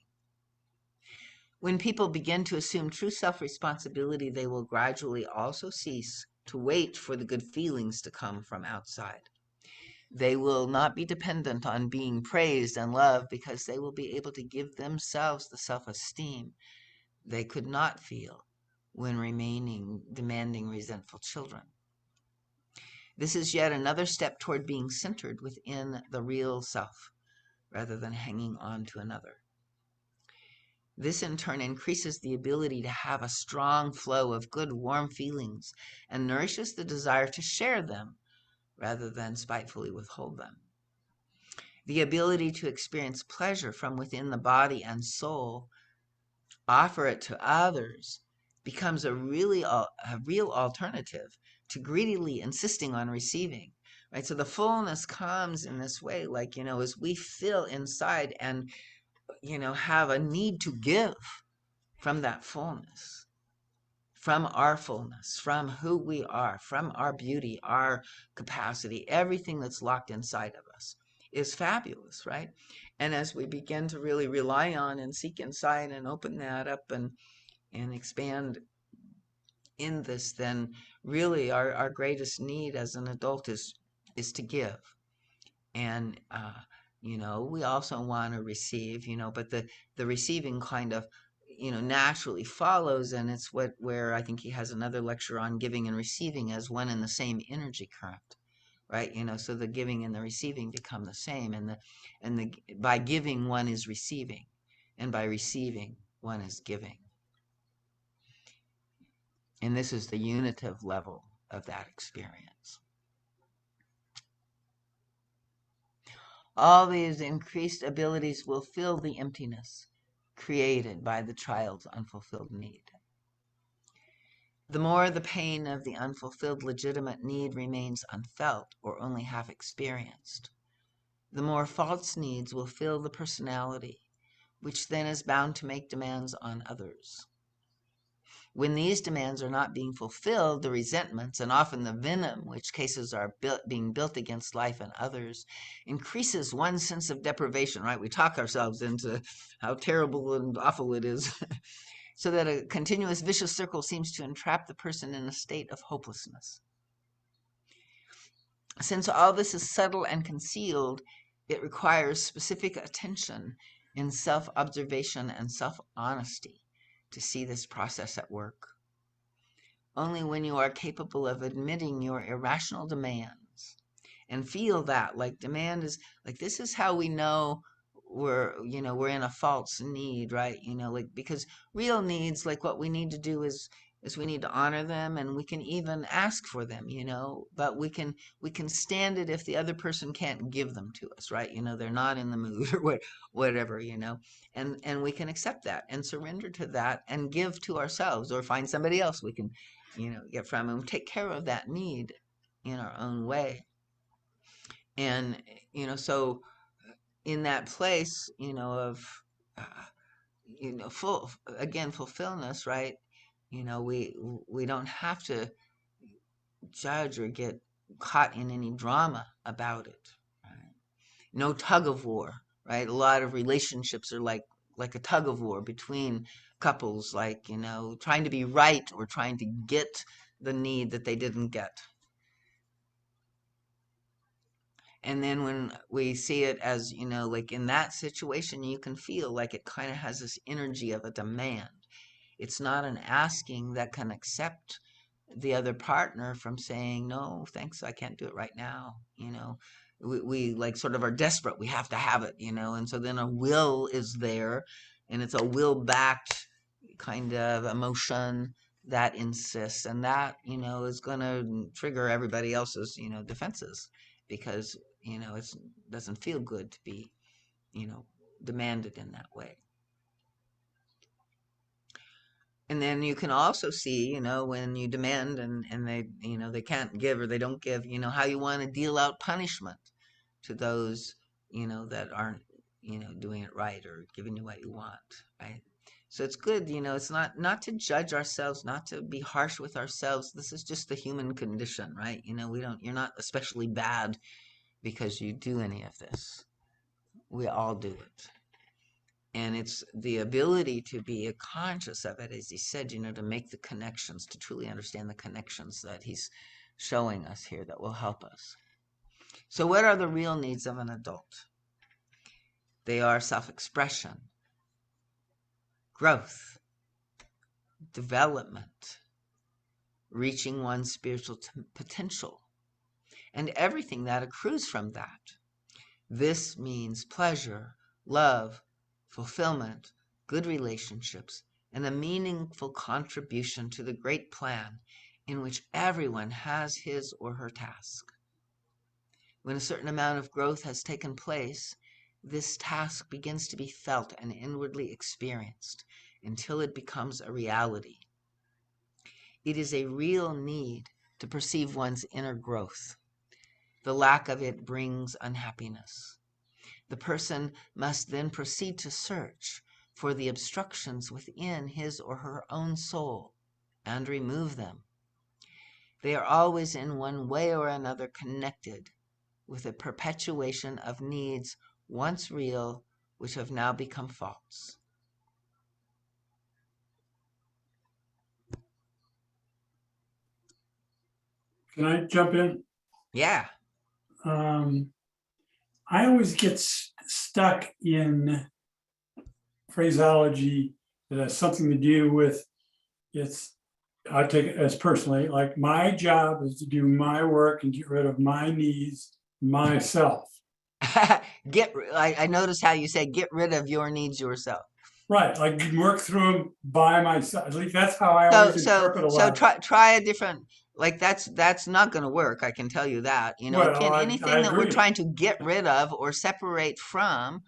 When people begin to assume true self-responsibility, they will gradually also cease to wait for the good feelings to come from outside. They will not be dependent on being praised and loved because they will be able to give themselves the self-esteem they could not feel when remaining demanding, resentful children. This is yet another step toward being centered within the real self rather than hanging on to another. This in turn increases the ability to have a strong flow of good, warm feelings and nourishes the desire to share them rather than spitefully withhold them. The ability to experience pleasure from within the body and soul, offer it to others, becomes a real alternative to greedily insisting on receiving. Right? So the fullness comes in this way, like, as we fill inside and, have a need to give from that fullness, from our fullness, from who we are, from our beauty, our capacity, everything that's locked inside of us is fabulous, right? And as we begin to really rely on and seek inside and open that up and expand in this, then really our greatest need as an adult is to give. And we also want to receive, but the receiving kind of naturally follows, and it's where I think he has another lecture on giving and receiving as one and the same energy current, right? So the giving and the receiving become the same, and by giving one is receiving, and by receiving one is giving. And this is the unitive level of that experience. All these increased abilities will fill the emptiness created by the child's unfulfilled need. The more the pain of the unfulfilled legitimate need remains unfelt or only half experienced, the more false needs will fill the personality, which then is bound to make demands on others. When these demands are not being fulfilled, the resentments and often the venom which cases are being built against life and others increases one's sense of deprivation, right? We talk ourselves into how terrible and awful it is, so that a continuous vicious circle seems to entrap the person in a state of hopelessness. Since all this is subtle and concealed, it requires specific attention in self-observation and self-honesty to see this process at work. Only when you are capable of admitting your irrational demands and feel that, like, demand is, like, this is how we know we're in a false need, right? Like, because real needs, like, what we need to do is we need to honor them, and we can even ask for them, but we can stand it if the other person can't give them to us, right? They're not in the mood or whatever, and we can accept that and surrender to that and give to ourselves, or find somebody else we can get from, and take care of that need in our own way. And so in that place of fulfillment, right? We don't have to judge or get caught in any drama about it, right? No tug of war, right? A lot of relationships are like a tug of war between couples, like, trying to be right or trying to get the need that they didn't get. And then when we see it as, like, in that situation, you can feel like it kind of has this energy of a demand. It's not an asking that can accept the other partner from saying, no, thanks, I can't do it right now. We like sort of are desperate. We have to have it, and so then a will is there, and it's a will-backed kind of emotion that insists, and that, is going to trigger everybody else's, defenses, because, it doesn't feel good to be, demanded in that way. And then you can also see, when you demand and they, they can't give or they don't give, how you want to deal out punishment to those, that aren't, doing it right or giving you what you want, right? So it's good, it's not to judge ourselves, not to be harsh with ourselves. This is just the human condition, right? You're not especially bad because you do any of this. We all do it. And it's the ability to be conscious of it, as he said, to make the connections, to truly understand the connections that he's showing us here that will help us. So what are the real needs of an adult? They are self-expression, growth, development, reaching one's spiritual potential, and everything that accrues from that. This means pleasure, love, fulfillment, good relationships, and a meaningful contribution to the great plan in which everyone has his or her task. When a certain amount of growth has taken place, this task begins to be felt and inwardly experienced until it becomes a reality. It is a real need to perceive one's inner growth. The lack of it brings unhappiness. The person must then proceed to search for the obstructions within his or her own soul and remove them. They are always in one way or another connected with a perpetuation of needs once real, which have now become false. Can I jump in? Yeah. I always get stuck in phraseology that has something to do with it's I take it as personally, like my job is to do my work and get rid of my needs myself. I noticed how you said get rid of your needs yourself. Right, like work through them by myself. At least that's how I So always interpret a lot of it. try a different, like that's not going to work. I can tell you that. You know, Well, can I anything that we're agree. trying to get rid of or separate from,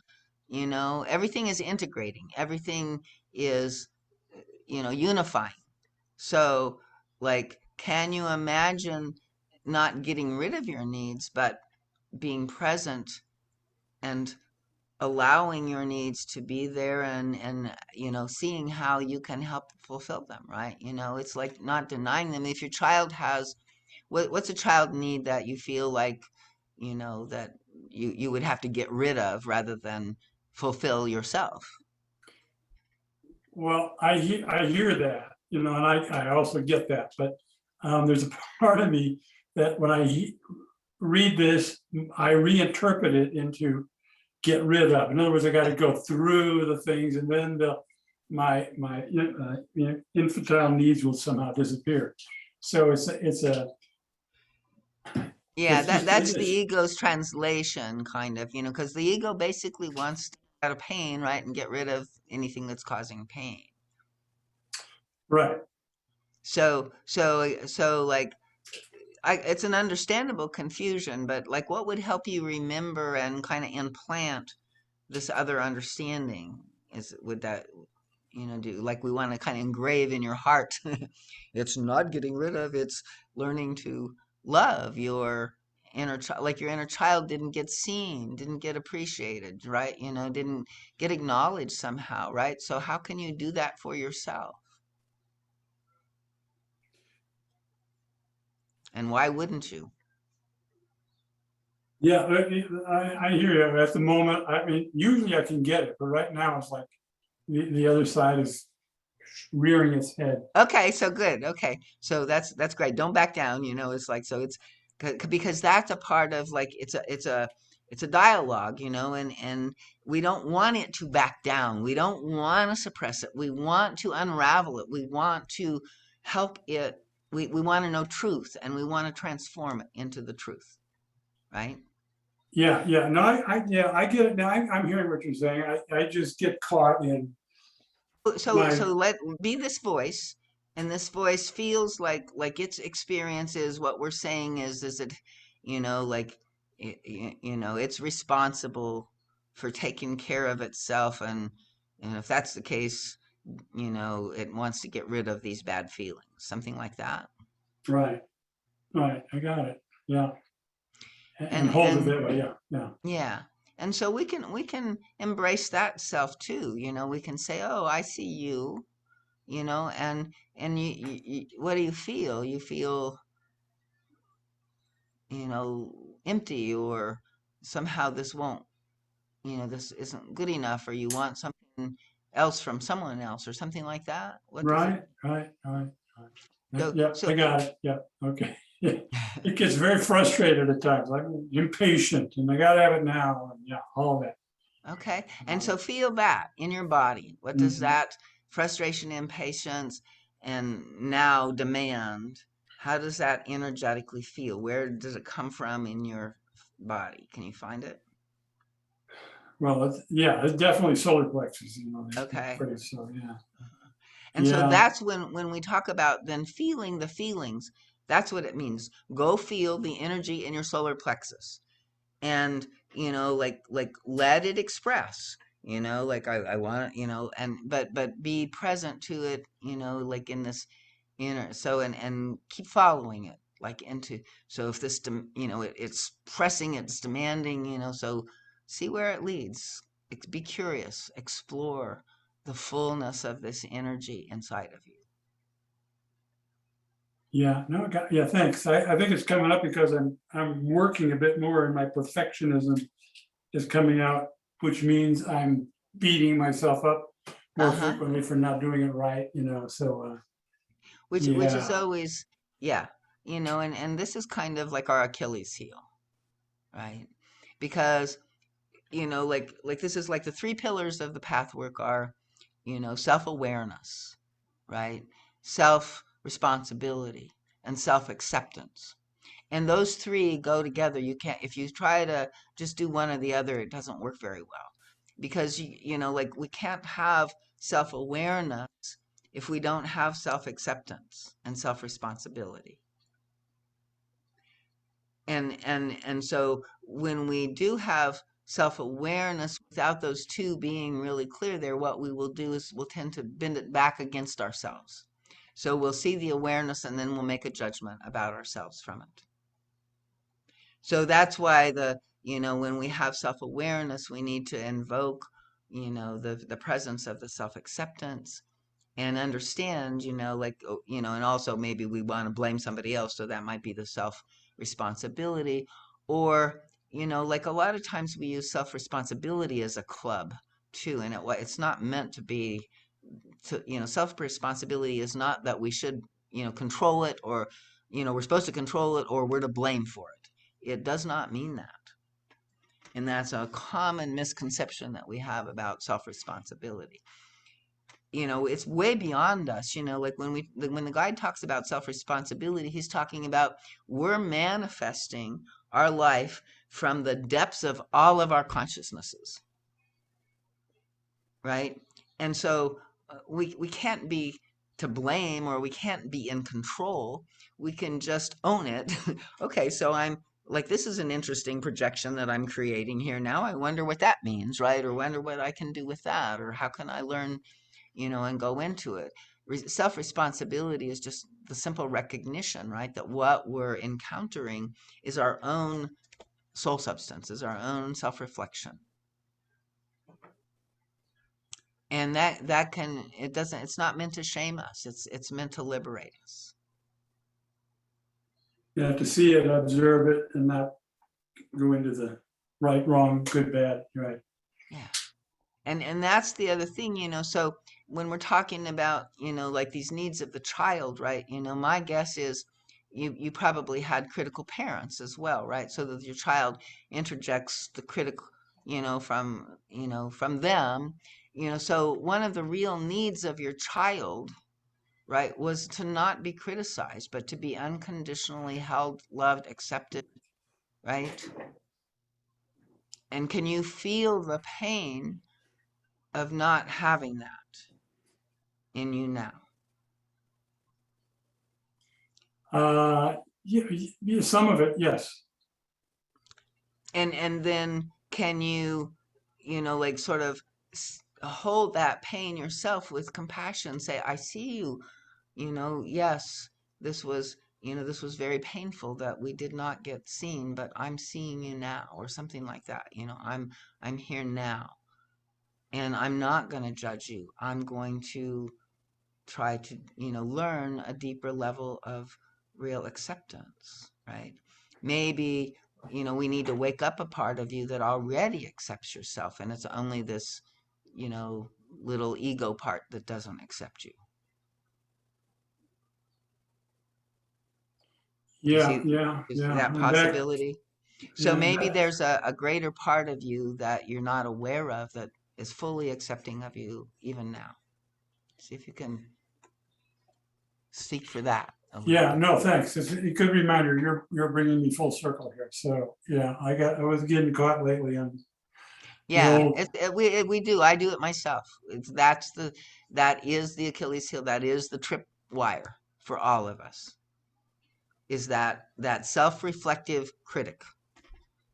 you know, everything is integrating. Everything is, you know, unifying. So, like, can you imagine not getting rid of your needs, but being present and allowing your needs to be there and you know, seeing how you can help fulfill them, right? You know, it's like not denying them. If your child has what's a child need that you feel like, you know, that you would have to get rid of rather than fulfill yourself? Well, I hear that, you know, and I also get that, but there's a part of me that when I read this, I reinterpret it into get rid of. In other words, I got to go through the things, and then my infantile needs will somehow disappear. So Yeah, it's just that's the ego's translation, kind of, you know, because the ego basically wants to get out of pain, right, and get rid of anything that's causing pain. right. So like, it's an understandable confusion, but like, what would help you remember and kind of implant this other understanding? Would that, you know, do like we want to kind of engrave in your heart? It's not getting rid of, it's learning to love your inner child. Like your inner child didn't get seen, didn't get appreciated, right? You know, didn't get acknowledged somehow, right? So how can you do that for yourself? And why wouldn't you? Yeah, I hear you. At the moment, I mean, usually I can get it, but right now it's like the other side is rearing its head. Okay, so good. Okay, so that's great. Don't back down. You know, it's like, so it's because that's a part of, like, it's a dialogue. You know, and we don't want it to back down. We don't want to suppress it. We want to unravel it. We want to help it. We want to know truth, and we want to transform it into the truth, right? Yeah, yeah. No, yeah, I get it now. I'm hearing what you're saying. I just get caught in So my let be this voice, and this voice feels like its experience is what we're saying is it, you know, like, you know, it's responsible for taking care of itself, and if that's the case, you know, it wants to get rid of these bad feelings, something like that. right, right. I got it. Yeah, and and hold it and that way. Yeah, yeah. yeah, and so we can embrace that self too. You know, we can say, oh, I see you, you know, and what do you feel? You feel, you know, empty, or somehow this won't, you know, this isn't good enough, or you want something else from someone else, or something like that. What does it? Right, right, right, right. So Yeah, so I got it. Yeah, okay. Yeah, it gets very frustrated at times, like impatient, and I gotta have it now. And yeah, all that. okay, and so feel that in your body. What does Mhm. that frustration, impatience, and now demand? How does that energetically feel? Where does it come from in your body? Can you find it? Well, yeah, it's definitely solar plexus. You know, they're Okay. pretty so. Yeah, And so yeah, that's when we talk about then feeling the feelings, that's what it means. Go feel the energy in your solar plexus, and, you know, like let it express, you know, like I want, you know, and but be present to it, you know, like in this inner, so and keep following it, like into, so if this you know, it's pressing, it's demanding, you know, so see where it leads. Be curious, explore the fullness of this energy inside of you. yeah. No, yeah. Thanks. I think it's coming up because I'm working a bit more, and my perfectionism is coming out, which means I'm beating myself up more Uh-huh. frequently for not doing it right. You know, so Which is yeah, always, yeah, you know, and this is kind of like our Achilles heel, right? Because, you know, like this is like the three pillars of the pathwork are, you know, self-awareness, right? Self responsibility, and self-acceptance. And those three go together. You can't, if you try to just do one or the other, it doesn't work very well. Because, like we can't have self-awareness if we don't have self-acceptance and self-responsibility. And so when we do have self-awareness without those two being really clear there, what we will do is we'll tend to bend it back against ourselves. So we'll see the awareness and then we'll make a judgment about ourselves from it. So that's why when we have self-awareness, we need to invoke, the presence of the self-acceptance and understand, and also maybe we want to blame somebody else. So that might be the self-responsibility. Or, like a lot of times we use self-responsibility as a club too. And it's not meant to be, self-responsibility is not that we should, control it, or, we're supposed to control it, or we're to blame for it. It does not mean that. And that's a common misconception that we have about self-responsibility. It's way beyond us. Like when the guide talks about self-responsibility, he's talking about we're manifesting our life from the depths of all of our consciousnesses, right? And so we can't be to blame, or we can't be in control. We can just own it. Okay, so I'm like, this is an interesting projection that I'm creating here now. I wonder what that means, right? Or wonder what I can do with that, or how can I learn, and go into it. Self-responsibility is just the simple recognition, right, that what we're encountering is our own soul substance, is our own self-reflection. And it's not meant to shame us. It's meant to liberate us. You have to see it, observe it, and not go into the right, wrong, good, bad, right? Yeah. And that's the other thing, so when we're talking about, like these needs of the child, right, my guess is you probably had critical parents as well, right? So that your child interjects the critical, from them, so one of the real needs of your child, right, was to not be criticized, but to be unconditionally held, loved, accepted, right? And can you feel the pain of not having that in you now? Yeah, some of it, yes. And then can you, like sort of hold that pain yourself with compassion, say, I see you, yes, this was, this was very painful that we did not get seen, but I'm seeing you now, or something like that. I'm here now, and I'm not going to judge you. I'm going to try to, learn a deeper level of real acceptance, right? Maybe, we need to wake up a part of you that already accepts yourself, and it's only this, little ego part that doesn't accept you. Do you see, Yeah. that And back, possibility? So yeah, maybe there's a greater part of you that you're not aware of that is fully accepting of you even now. See if you can speak for that a little yeah, bit. no, thanks. It's a good reminder. You're bringing me full circle here. So yeah, I was getting caught lately on the Yeah, old, we do. I do it myself. That is the Achilles heel. That is the trip wire for all of us. Is that self-reflective critic?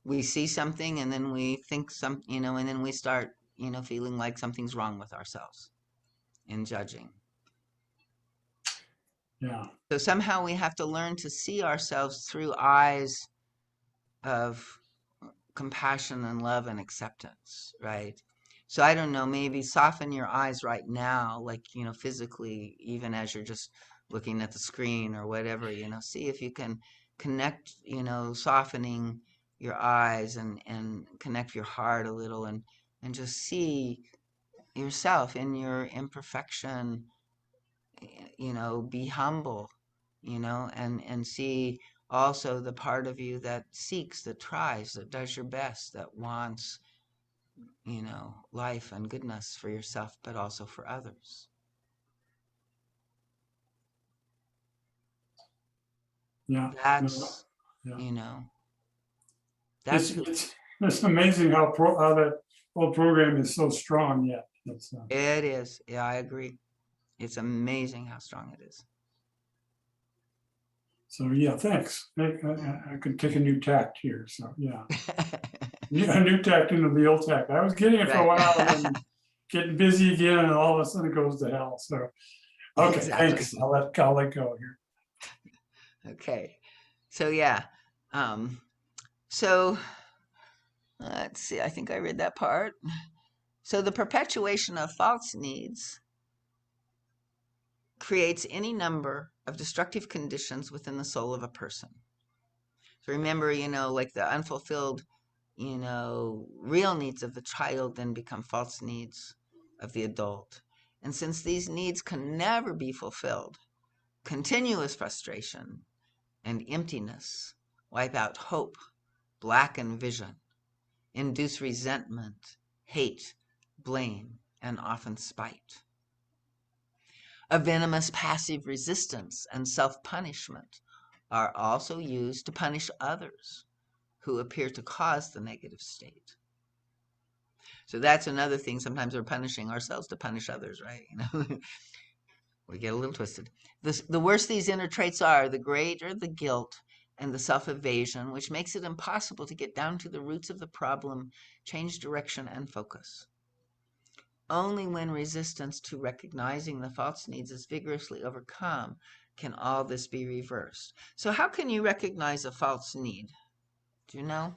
We see something and then we think and then we start, feeling like something's wrong with ourselves and judging. yeah. So somehow we have to learn to see ourselves through eyes of compassion and love and acceptance, right? So I don't know, maybe soften your eyes right now, like, physically, even as you're just looking at the screen or whatever, see if you can connect, softening your eyes and connect your heart a little, and just see yourself in your imperfection, be humble, and see also the part of you that seeks, that tries, that does your best, that wants, life and goodness for yourself, but also for others. Yeah. That's, Yeah. you know, It's, that's who it's amazing how how that whole program is so strong yet. It's, it is. Yeah, I agree. It's amazing how strong it is. so yeah, thanks. I could take a new tact here. So yeah, a new tact into the old tact. I was getting it for a Right. while and then getting busy again, and all of a sudden it goes to hell. So okay, Exactly. thanks. I'll let go here. Okay. So yeah. Um, so let's see. I think I read that part. So the perpetuation of false needs creates any number of destructive conditions within the soul of a person. So remember, like the unfulfilled, real needs of the child then become false needs of the adult. And since these needs can never be fulfilled, continuous frustration and emptiness wipe out hope, blacken vision, induce resentment, hate, blame, and often spite. A venomous passive resistance and self-punishment are also used to punish others who appear to cause the negative state. So that's another thing. Sometimes we're punishing ourselves to punish others, right? We get a little twisted. The worse these inner traits are, the greater the guilt and the self-evasion, which makes it impossible to get down to the roots of the problem, change direction, and focus. Only when resistance to recognizing the false needs is vigorously overcome can all this be reversed. So how can you recognize a false need? Do you know?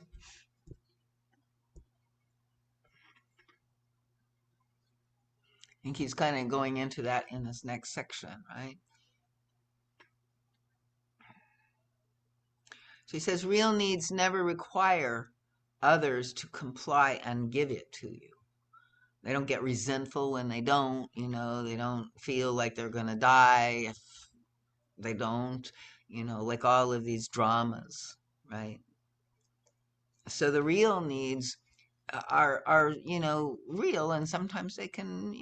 I think he's kind of going into that in this next section, right? So he says, real needs never require others to comply and give it to you. They don't get resentful when they don't, they don't feel like they're going to die if they don't, like all of these dramas, right? So the real needs are real, and sometimes they can,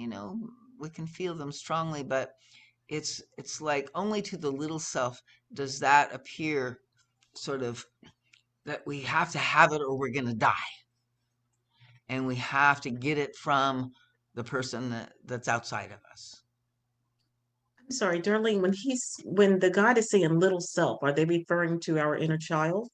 we can feel them strongly, but it's like only to the little self does that appear sort of that we have to have it or we're going to die, and we have to get it from the person that's outside of us. I'm sorry, Darlene, when the God is saying little self, are they referring to our inner child?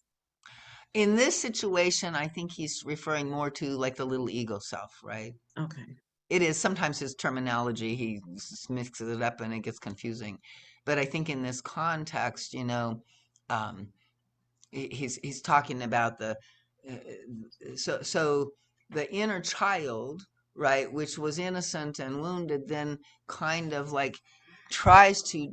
In this situation, I think he's referring more to like the little ego self, right? Okay. It is sometimes his terminology, he mixes it up and it gets confusing. But I think in this context, um, he's talking about so the inner child, right, which was innocent and wounded, then kind of like tries to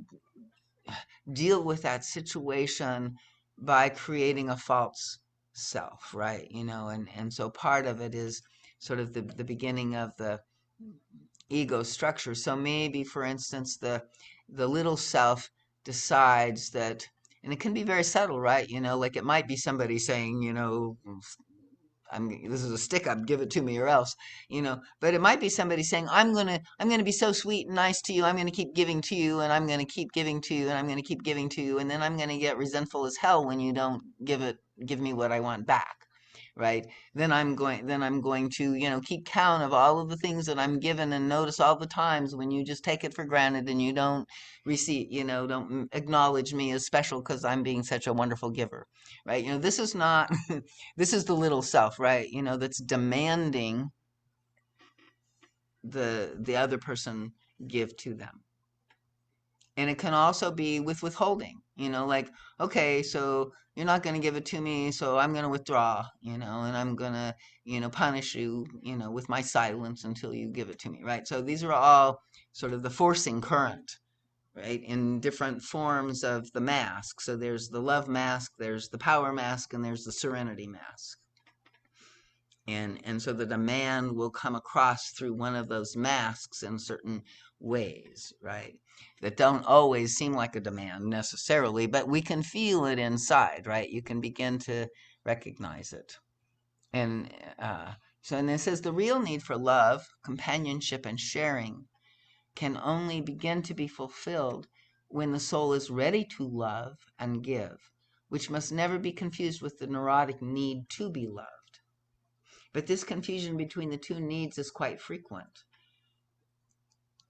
deal with that situation by creating a false self, right? And so part of it is sort of the beginning of the ego structure. So maybe, for instance, the little self decides that, and it can be very subtle, right? Like it might be somebody saying, this is a stick up, give it to me or else, but it might be somebody saying, I'm gonna be so sweet and nice to you, I'm gonna keep giving to you, and I'm gonna keep giving to you, and I'm gonna keep giving to you, and then I'm gonna get resentful as hell when you don't give me what I want back, right? Then I'm going to, keep count of all of the things that I'm given, and notice all the times when you just take it for granted and you don't don't acknowledge me as special because I'm being such a wonderful giver, right? This is not this is the little self, right? That's demanding the other person give to them. And it can also be with withholding, like, okay, so you're not going to give it to me, so I'm going to withdraw, and I'm going to, punish you, with my silence until you give it to me, right? So these are all sort of the forcing current, right, in different forms of the mask. So there's the love mask, there's the power mask, and there's the serenity mask. And so the demand will come across through one of those masks in certain ways, right? That don't always seem like a demand necessarily, but we can feel it inside, right? You can begin to recognize it. And and it says the real need for love, companionship, and sharing can only begin to be fulfilled when the soul is ready to love and give, which must never be confused with the neurotic need to be loved. But this confusion between the two needs is quite frequent.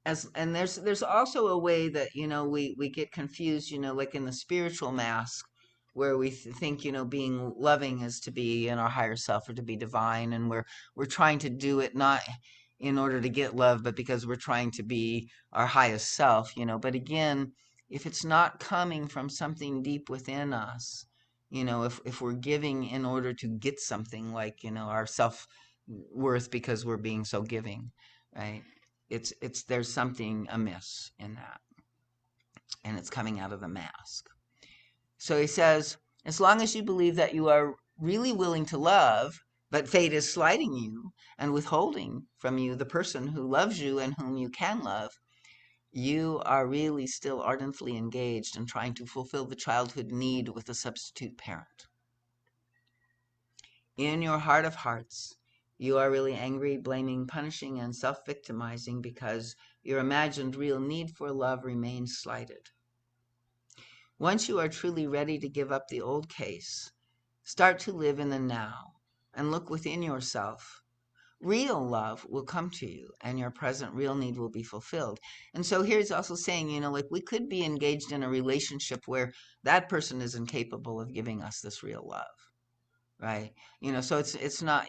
And there's also a way that we get confused, like in the spiritual mask, where we think being loving is to be in our higher self or to be divine, and we're trying to do it not in order to get love, but because we're trying to be our highest self. But again, if it's not coming from something deep within us, if we're giving in order to get something, like our self-worth because we're being so giving, right? It's there's something amiss in that, and it's coming out of the mask. So he says, as long as you believe that you are really willing to love, but fate is slighting you and withholding from you the person who loves you and whom you can love, you are really still ardently engaged in trying to fulfill the childhood need with a substitute parent. In your heart of hearts, you are really angry, blaming, punishing, and self-victimizing because your imagined real need for love remains slighted. Once you are truly ready to give up the old case, start to live in the now and look within yourself. Real love will come to you and your present real need will be fulfilled. And so here he's also saying, like we could be engaged in a relationship where that person is incapable of giving us this real love. Right. So it's not,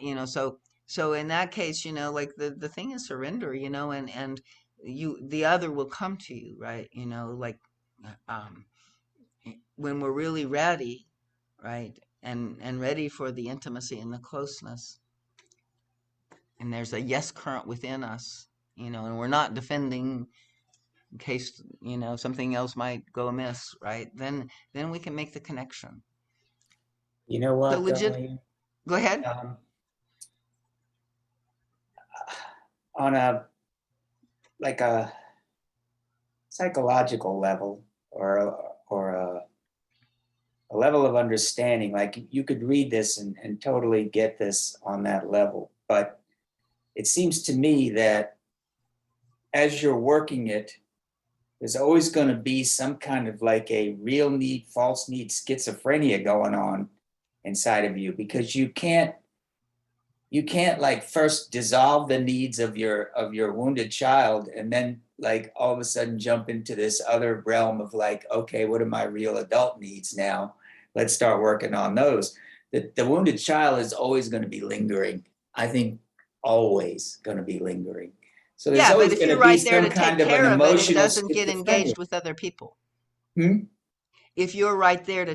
so in that case, like the thing is surrender, and the other will come to you, right? Like um, when we're really ready, right? And ready for the intimacy and the closeness. And there's a yes current within us, and we're not defending in case, something else might go amiss, right? Then we can make the connection. You know So what, legit, Darlene? go ahead. On a psychological level, or a level of understanding, like you could read this and totally get this on that level. But it seems to me that as you're working it, there's always going to be some kind of like a real need, false need, schizophrenia going on inside of you, because you can't like first dissolve the needs of your wounded child and then like all of a sudden jump into this other realm of like, okay, what are my real adult needs now? Let's start working on those. The wounded child is always going to be lingering. I think always going to be lingering. So there's Yeah, but always if going you're to be right there some to take kind of an care of it, it emotional doesn't get schizophrenia. engaged with other people. Hmm? If you're right there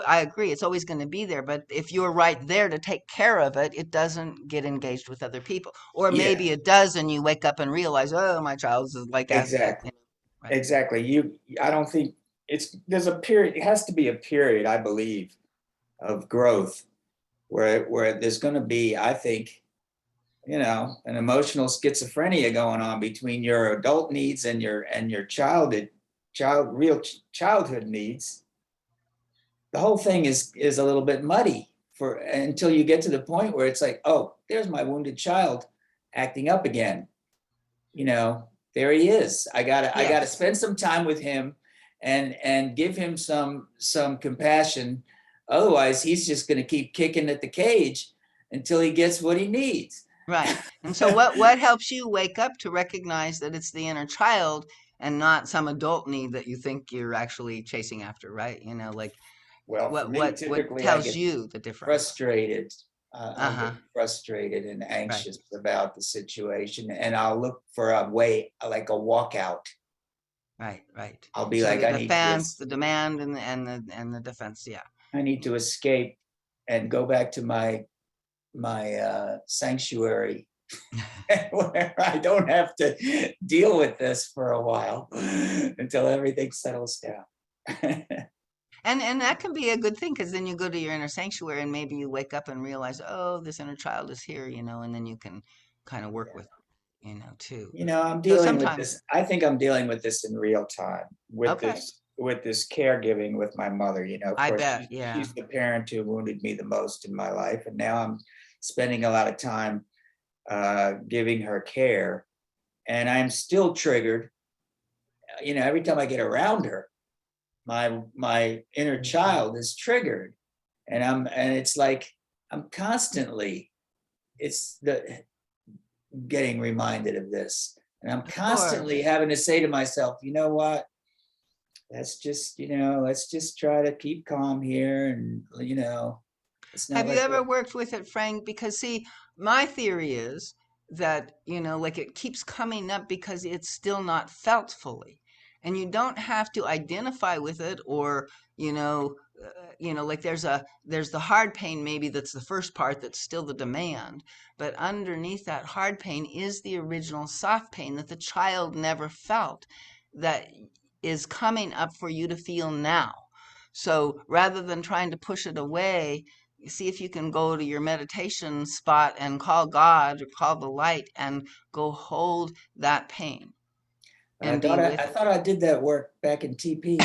I agree, it's always going to be there, but if you're right there to take care of it, it doesn't get engaged with other people. Or Yeah, maybe it does, and you wake up and realize, oh, my child's like exactly. right. Exactly. I don't think there's a period, it has to be a period, I believe, of growth where there's going to be, I think, an emotional schizophrenia going on between your adult needs and your real childhood needs. The whole thing is a little bit muddy until you get to the point where it's like, oh, there's my wounded child acting up again. There he is. I gotta spend some time with him and give him some compassion. Otherwise, he's just going to keep kicking at the cage until he gets what he needs. Right. And so what helps you wake up to recognize that it's the inner child and not some adult need that you think you're actually chasing after, right? Like Well, for me, what typically I tells get you the difference? frustrated. I'll Uh-huh. get frustrated and Right. anxious about the situation, and I'll look for a way, like a walkout. Right. I'll be So like, the defense, the demand, and the defense, yeah. I need to escape and go back to my sanctuary where I don't have to deal with this for a while until everything settles down. And that can be a good thing, because then you go to your inner sanctuary and maybe you wake up and realize, oh, this inner child is here, and then you can kind of work with, too. I'm So dealing with sometimes, this. I think I'm dealing with this in real time with okay, this caregiving with my mother. Of I course, bet, yeah, she's the parent who wounded me the most in my life, and now I'm spending a lot of time giving her care, and I'm still triggered. Every time I get around her, my inner child is triggered, and it's like I'm constantly getting reminded of this, and I'm constantly having to say to myself, you know what, let's just try to keep calm here, and it's not Have you like ever worked with it, Frank? Because see, my theory is that, like it keeps coming up because it's still not felt fully. And you don't have to identify with it or, like there's the hard pain maybe that's the first part that's still the demand. But underneath that hard pain is the original soft pain that the child never felt that is coming up for you to feel now. So rather than trying to push it away, see if you can go to your meditation spot and call God or call the light and go hold that pain and be with I it. thought I did that work back in TP.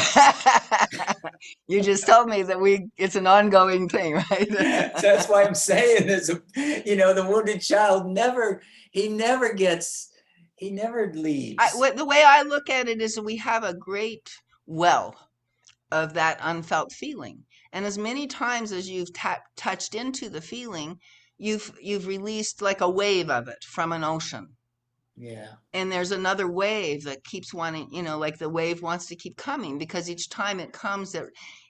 You just told me that it's an ongoing thing, right? So that's why I'm saying the wounded child never leaves. The way I look at it is that we have a great well of that unfelt feeling. And as many times as you've touched into the feeling, you've released like a wave of it from an ocean. Yeah. And there's another wave that keeps wanting, like the wave wants to keep coming because each time it comes,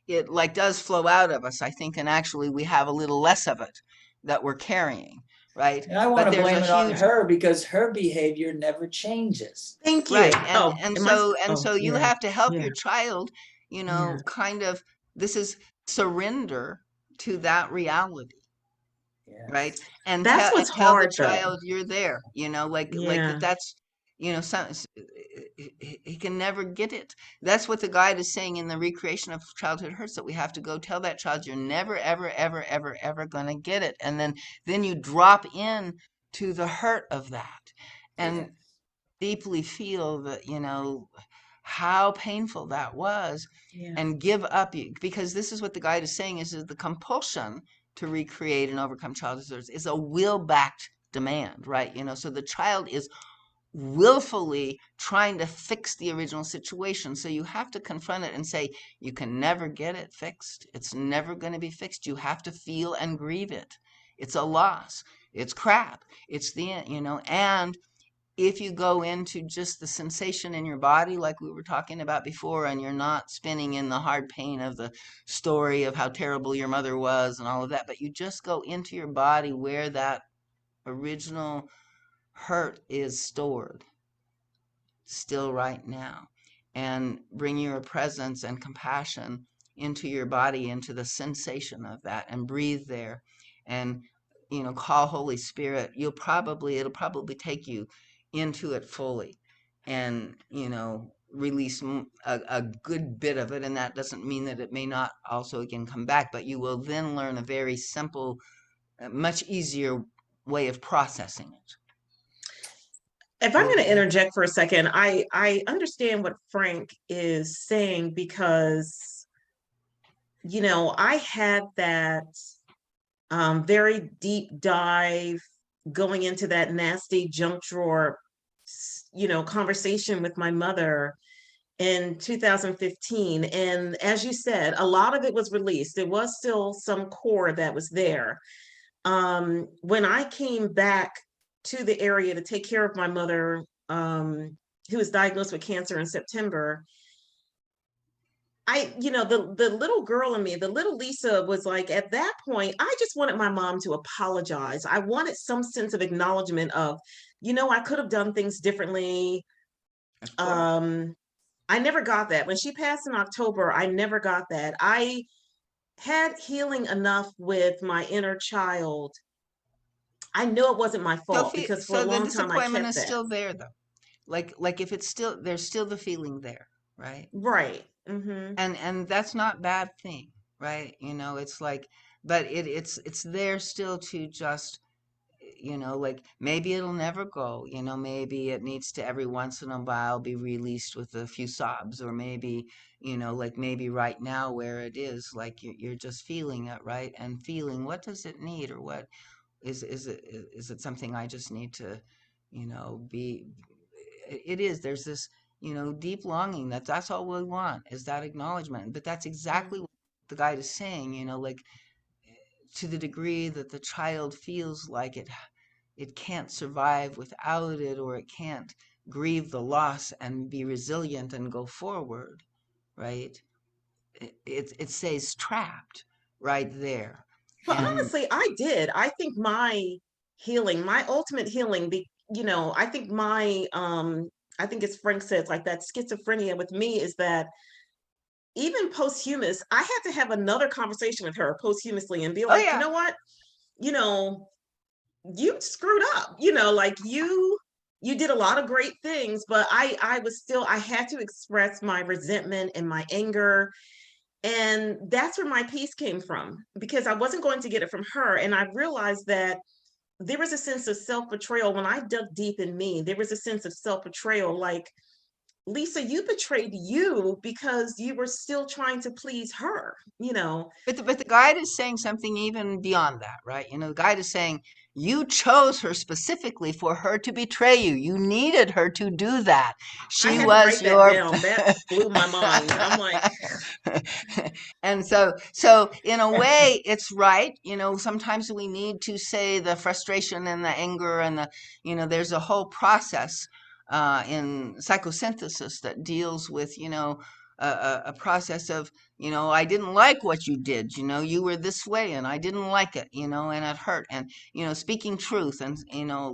it like does flow out of us, I think, and actually we have a little less of it that we're carrying, right? And I want But to there's a blame it on huge her because her behavior never changes. Thank you. right, and Oh, and am I? so and Oh, so you yeah, have to help yeah, your child, yeah. kind of this is surrender to that reality, right? Yes. And That's what's tell the hard, though. child you're there, like Yeah, that's some, he can never get it. That's what the guide is saying in the recreation of childhood hurts, that we have to go tell that child you're never ever ever ever ever going to get it, and then you drop in to the hurt of that Yeah. and deeply feel that how painful that was, yeah. and give up, because this is what the guide is saying, is the compulsion to recreate and overcome childhood hurts is a will-backed demand, right? So the child is willfully trying to fix the original situation. So you have to confront it and say, you can never get it fixed. It's never going to be fixed. You have to feel and grieve it. It's a loss. It's crap. It's the end, and if you go into just the sensation in your body, like we were talking about before, and you're not spinning in the hard pain of the story of how terrible your mother was and all of that, but you just go into your body where that original hurt is stored still right now, and bring your presence and compassion into your body, into the sensation of that, and breathe there, and call Holy Spirit. It'll probably take you into it fully, and release a good bit of it. And that doesn't mean that it may not also again come back, but you will then learn a very simple, much easier way of processing it. If I'm going to interject for a second, I understand what Frank is saying because, I had that very deep dive going into that nasty junk drawer, conversation with my mother in 2015. And as you said, a lot of it was released. There was still some core that was there. When I came back to the area to take care of my mother, who was diagnosed with cancer in September, the little girl in me, the little Lisa, was like, at that point, I just wanted my mom to apologize. I wanted some sense of acknowledgement of, I could have done things differently. Of course. I never got that. When she passed in October, I never got that. I had healing enough with my inner child. I knew it wasn't my fault because for a So the long time I disappointment kept is that. still there, though. Like if it's still, there's still the feeling there, right? Right. Mm-hmm. And that's not bad thing, right? It's like, but it's there still to just, like maybe it'll never go, maybe it needs to every once in a while be released with a few sobs, or maybe, like maybe right now where it is, like you're just feeling it, right? And feeling, what does it need, or what is it something I just need to, be, it is, there's this, deep longing, that's all we want, is that acknowledgement. But that's exactly what the guide is saying, like, to the degree that the child feels like it can't survive without it, or it can't grieve the loss and be resilient and go forward, right? It stays trapped right there. But And honestly, I did. I think my healing, my ultimate healing, I think I think as Frank says, like that schizophrenia with me is that even posthumous, I had to have another conversation with her posthumously and be oh like, you yeah, know what? You know, you screwed up, like you did a lot of great things, but I was still, I had to express my resentment and my anger. And that's where my peace came from, because I wasn't going to get it from her. And I realized that there was a sense of self-betrayal when I dug deep in me. There was a sense of self-betrayal, like, Lisa, you betrayed you because you were still trying to please her. but the guide is saying something even beyond that, right? The guide is saying you chose her specifically for her to betray you. You needed her to do that. I She had to was write that your down. That blew my mind. I'm like, and so in a way it's right. Sometimes we need to say the frustration and the anger and there's a whole process in psychosynthesis that deals with a process of I didn't like what you did. You were this way and I didn't like it, and it hurt. And speaking truth, and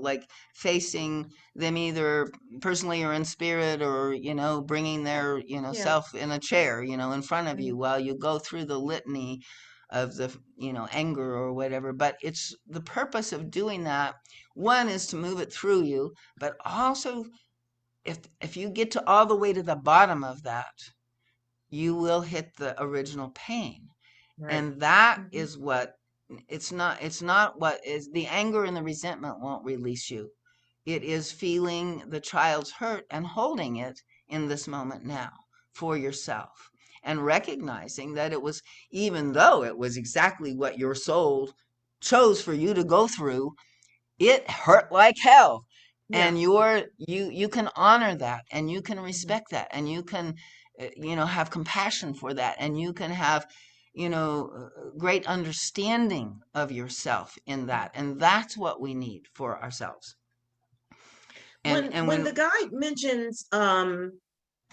like facing them either personally or in spirit, or bringing their yeah. self in a chair in front of you Mm. while you go through the litany of the anger or whatever. But it's the purpose of doing that, one is to move it through you, but also if you get to all the way to the bottom of that, you will hit the original pain. Right. And that Mhm. is what it's not what is the anger and the resentment won't release you. It is feeling the child's hurt and holding it in this moment now for yourself, and recognizing that it was, even though it was exactly what your soul chose for you to go through, it hurt like hell. Yeah. And you can honor that, and you can Mhm. respect that, and you can have compassion for that, and you can have great understanding of yourself in that. And that's what we need for ourselves. And When the when guy mentions,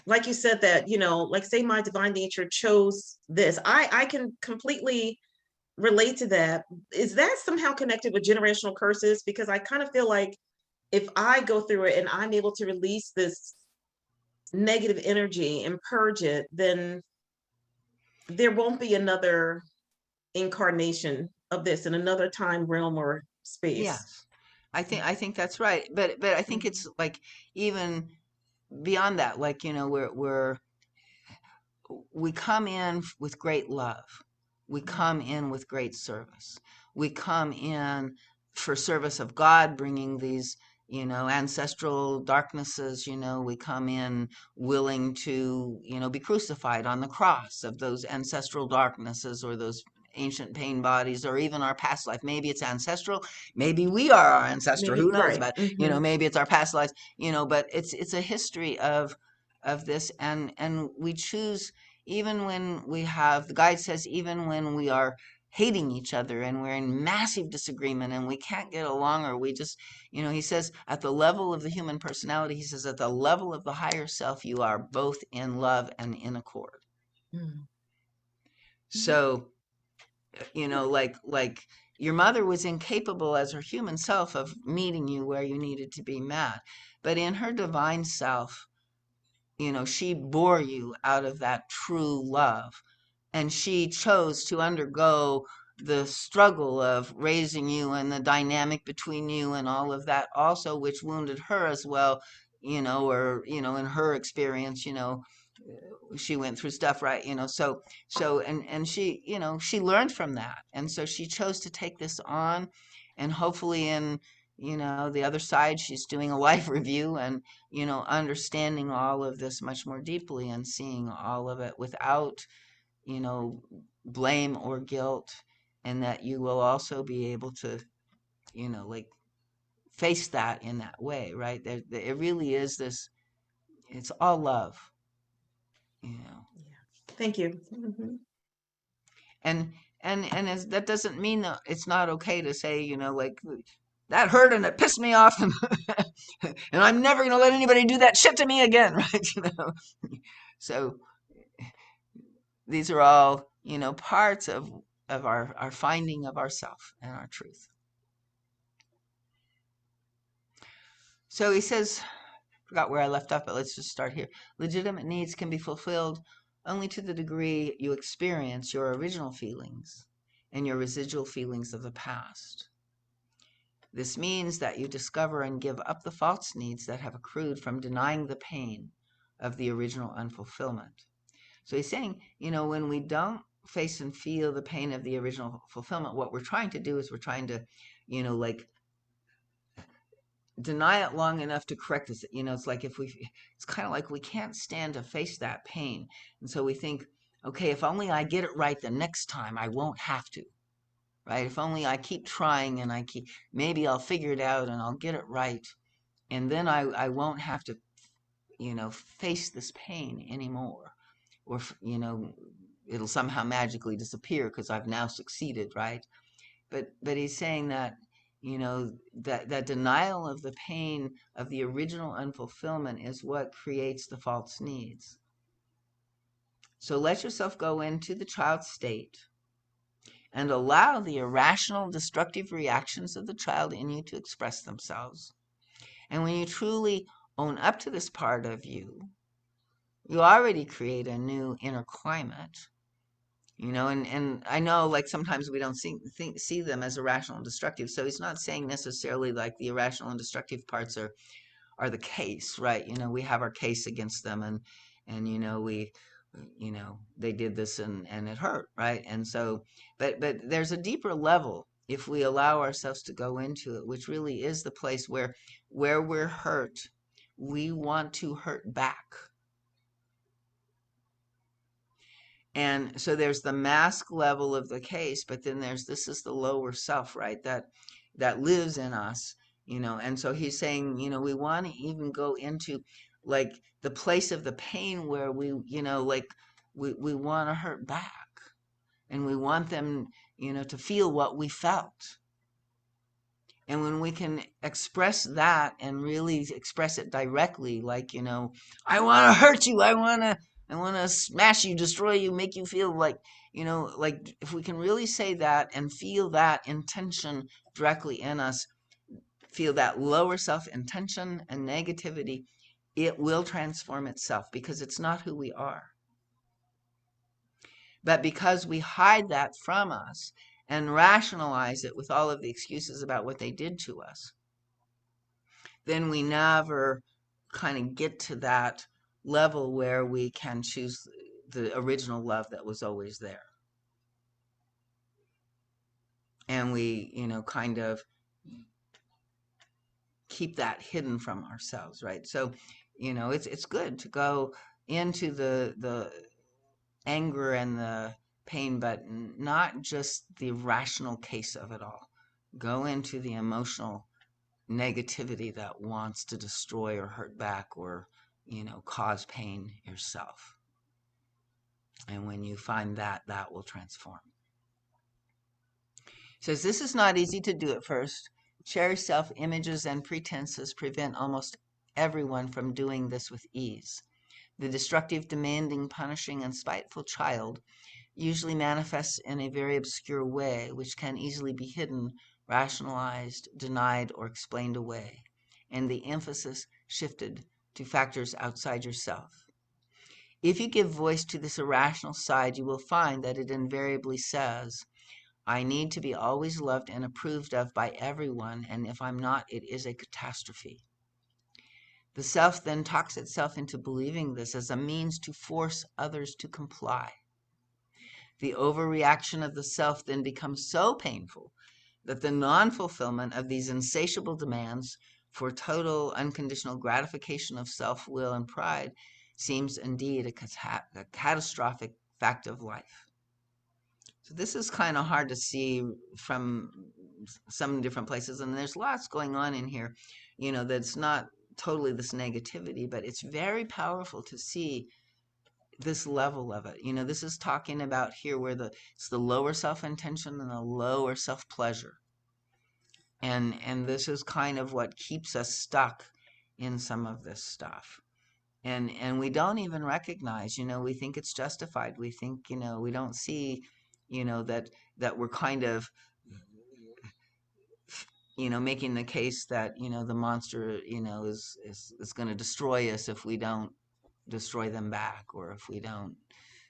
like you said that, like say my divine nature chose this, I can completely relate to that. Is that somehow connected with generational curses? Because I kind of feel like if I go through it and I'm able to release this negative energy and purge it, then there won't be another incarnation of this in another time, realm, or space. Yes, I think that's right. But I think Mhm. it's like even beyond that, like we come in with great love. We come in with great service. We come in for service of God, bringing these, ancestral darknesses. We come in willing to, be crucified on the cross of those ancestral darknesses, or those ancient pain bodies, or even our past life. Maybe it's ancestral. Maybe we are our ancestor. Maybe, Who knows? right. But Hmm. maybe it's our past lives. But it's a history of this, and we choose, even when we have, the guide says, even when we are hating each other and we're in massive disagreement and we can't get along, or we just, he says, at the level of the human personality, he says, at the level of the higher self, you are both in love and in accord. Mm. So, like your mother was incapable as her human self of meeting you where you needed to be met, but in her divine self, she bore you out of that true love. And she chose to undergo the struggle of raising you and the dynamic between you and all of that also, which wounded her as well, or, in her experience, she went through stuff, right? And she, she learned from that. And so she chose to take this on, and hopefully in, the other side, she's doing a life review and, understanding all of this much more deeply and seeing all of it without, you know, blame or guilt, and that you will also be able to, like face that in that way, right? It really is this, It's all love, you know. Thank you. Mhm. And that doesn't mean that it's not okay to say, you know, like, that hurt and it pissed me off, and and I'm never going to let anybody do that shit to me again, right? You know, so these are all, you know, parts of our finding of ourself and our truth. So he says, forgot where I left off, but let's just start here. Legitimate needs can be fulfilled only to the degree you experience your original feelings and your residual feelings of the past. This means that you discover and give up the false needs that have accrued from denying the pain of the original unfulfillment. So he's saying, you know, when we don't face and feel the pain of the original fulfillment, what we're trying to do is we're trying to, you know, like, deny it long enough to correct this. You know, it's like it's kind of like we can't stand to face that pain. And so we think, okay, if only I get it right the next time, I won't have to, right? If only I keep trying and maybe I'll figure it out and I'll get it right. And then I won't have to, you know, face this pain anymore. Or, you know, it'll somehow magically disappear because I've now succeeded, right? But he's saying that, you know, that denial of the pain of the original unfulfillment is what creates the false needs. So let yourself go into the child state and allow the irrational, destructive reactions of the child in you to express themselves. And when you truly own up to this part of you, you already create a new inner climate. You know, and I know, like, sometimes we don't see them as irrational and destructive. So he's not saying necessarily like the irrational and destructive parts are the case, right? You know, we have our case against them, and you know, you know, they did this and it hurt, right? And so, but there's a deeper level if we allow ourselves to go into it, which really is the place where we're hurt, we want to hurt back. And so there's the mask level of the case, but then this is the lower self, right? That lives in us, you know. And so he's saying, you know, we want to even go into like the place of the pain where we, you know, like we want to hurt back, and we want them, you know, to feel what we felt. And when we can express that and really express it directly, like, you know, I want to hurt you. I want to smash you, destroy you, make you feel like, you know, like if we can really say that and feel that intention directly in us, feel that lower self intention and negativity, it will transform itself because it's not who we are. But because we hide that from us and rationalize it with all of the excuses about what they did to us, then we never kind of get to that level where we can choose the original love that was always there. And we, you know, kind of keep that hidden from ourselves, right? So, you know, it's good to go into the anger and the pain, but not just the rational case of it all. Go into the emotional negativity that wants to destroy or hurt back or, you know, cause pain yourself. And when you find that, that will transform. It says this is not easy to do at first. Cherished self-images and pretenses prevent almost everyone from doing this with ease. The destructive, demanding, punishing, and spiteful child usually manifests in a very obscure way, which can easily be hidden, rationalized, denied, or explained away, and the emphasis shifted to factors outside yourself. If you give voice to this irrational side, you will find that it invariably says, I need to be always loved and approved of by everyone, and if I'm not, it is a catastrophe. The self then talks itself into believing this as a means to force others to comply. The overreaction of the self then becomes so painful that the non-fulfillment of these insatiable demands for total unconditional gratification of self-will and pride seems indeed a catastrophic fact of life. So this is kind of hard to see from some different places, and there's lots going on in here, you know, that's not totally this negativity, but it's very powerful to see this level of it. This is talking about here where it's the lower self-intention and the lower self-pleasure. And this is kind of what keeps us stuck in some of this stuff. And we don't even recognize, we think it's justified. We think, we don't see, that we're kind of, making the case that, the monster, is going to destroy us if we don't destroy them back, or if we don't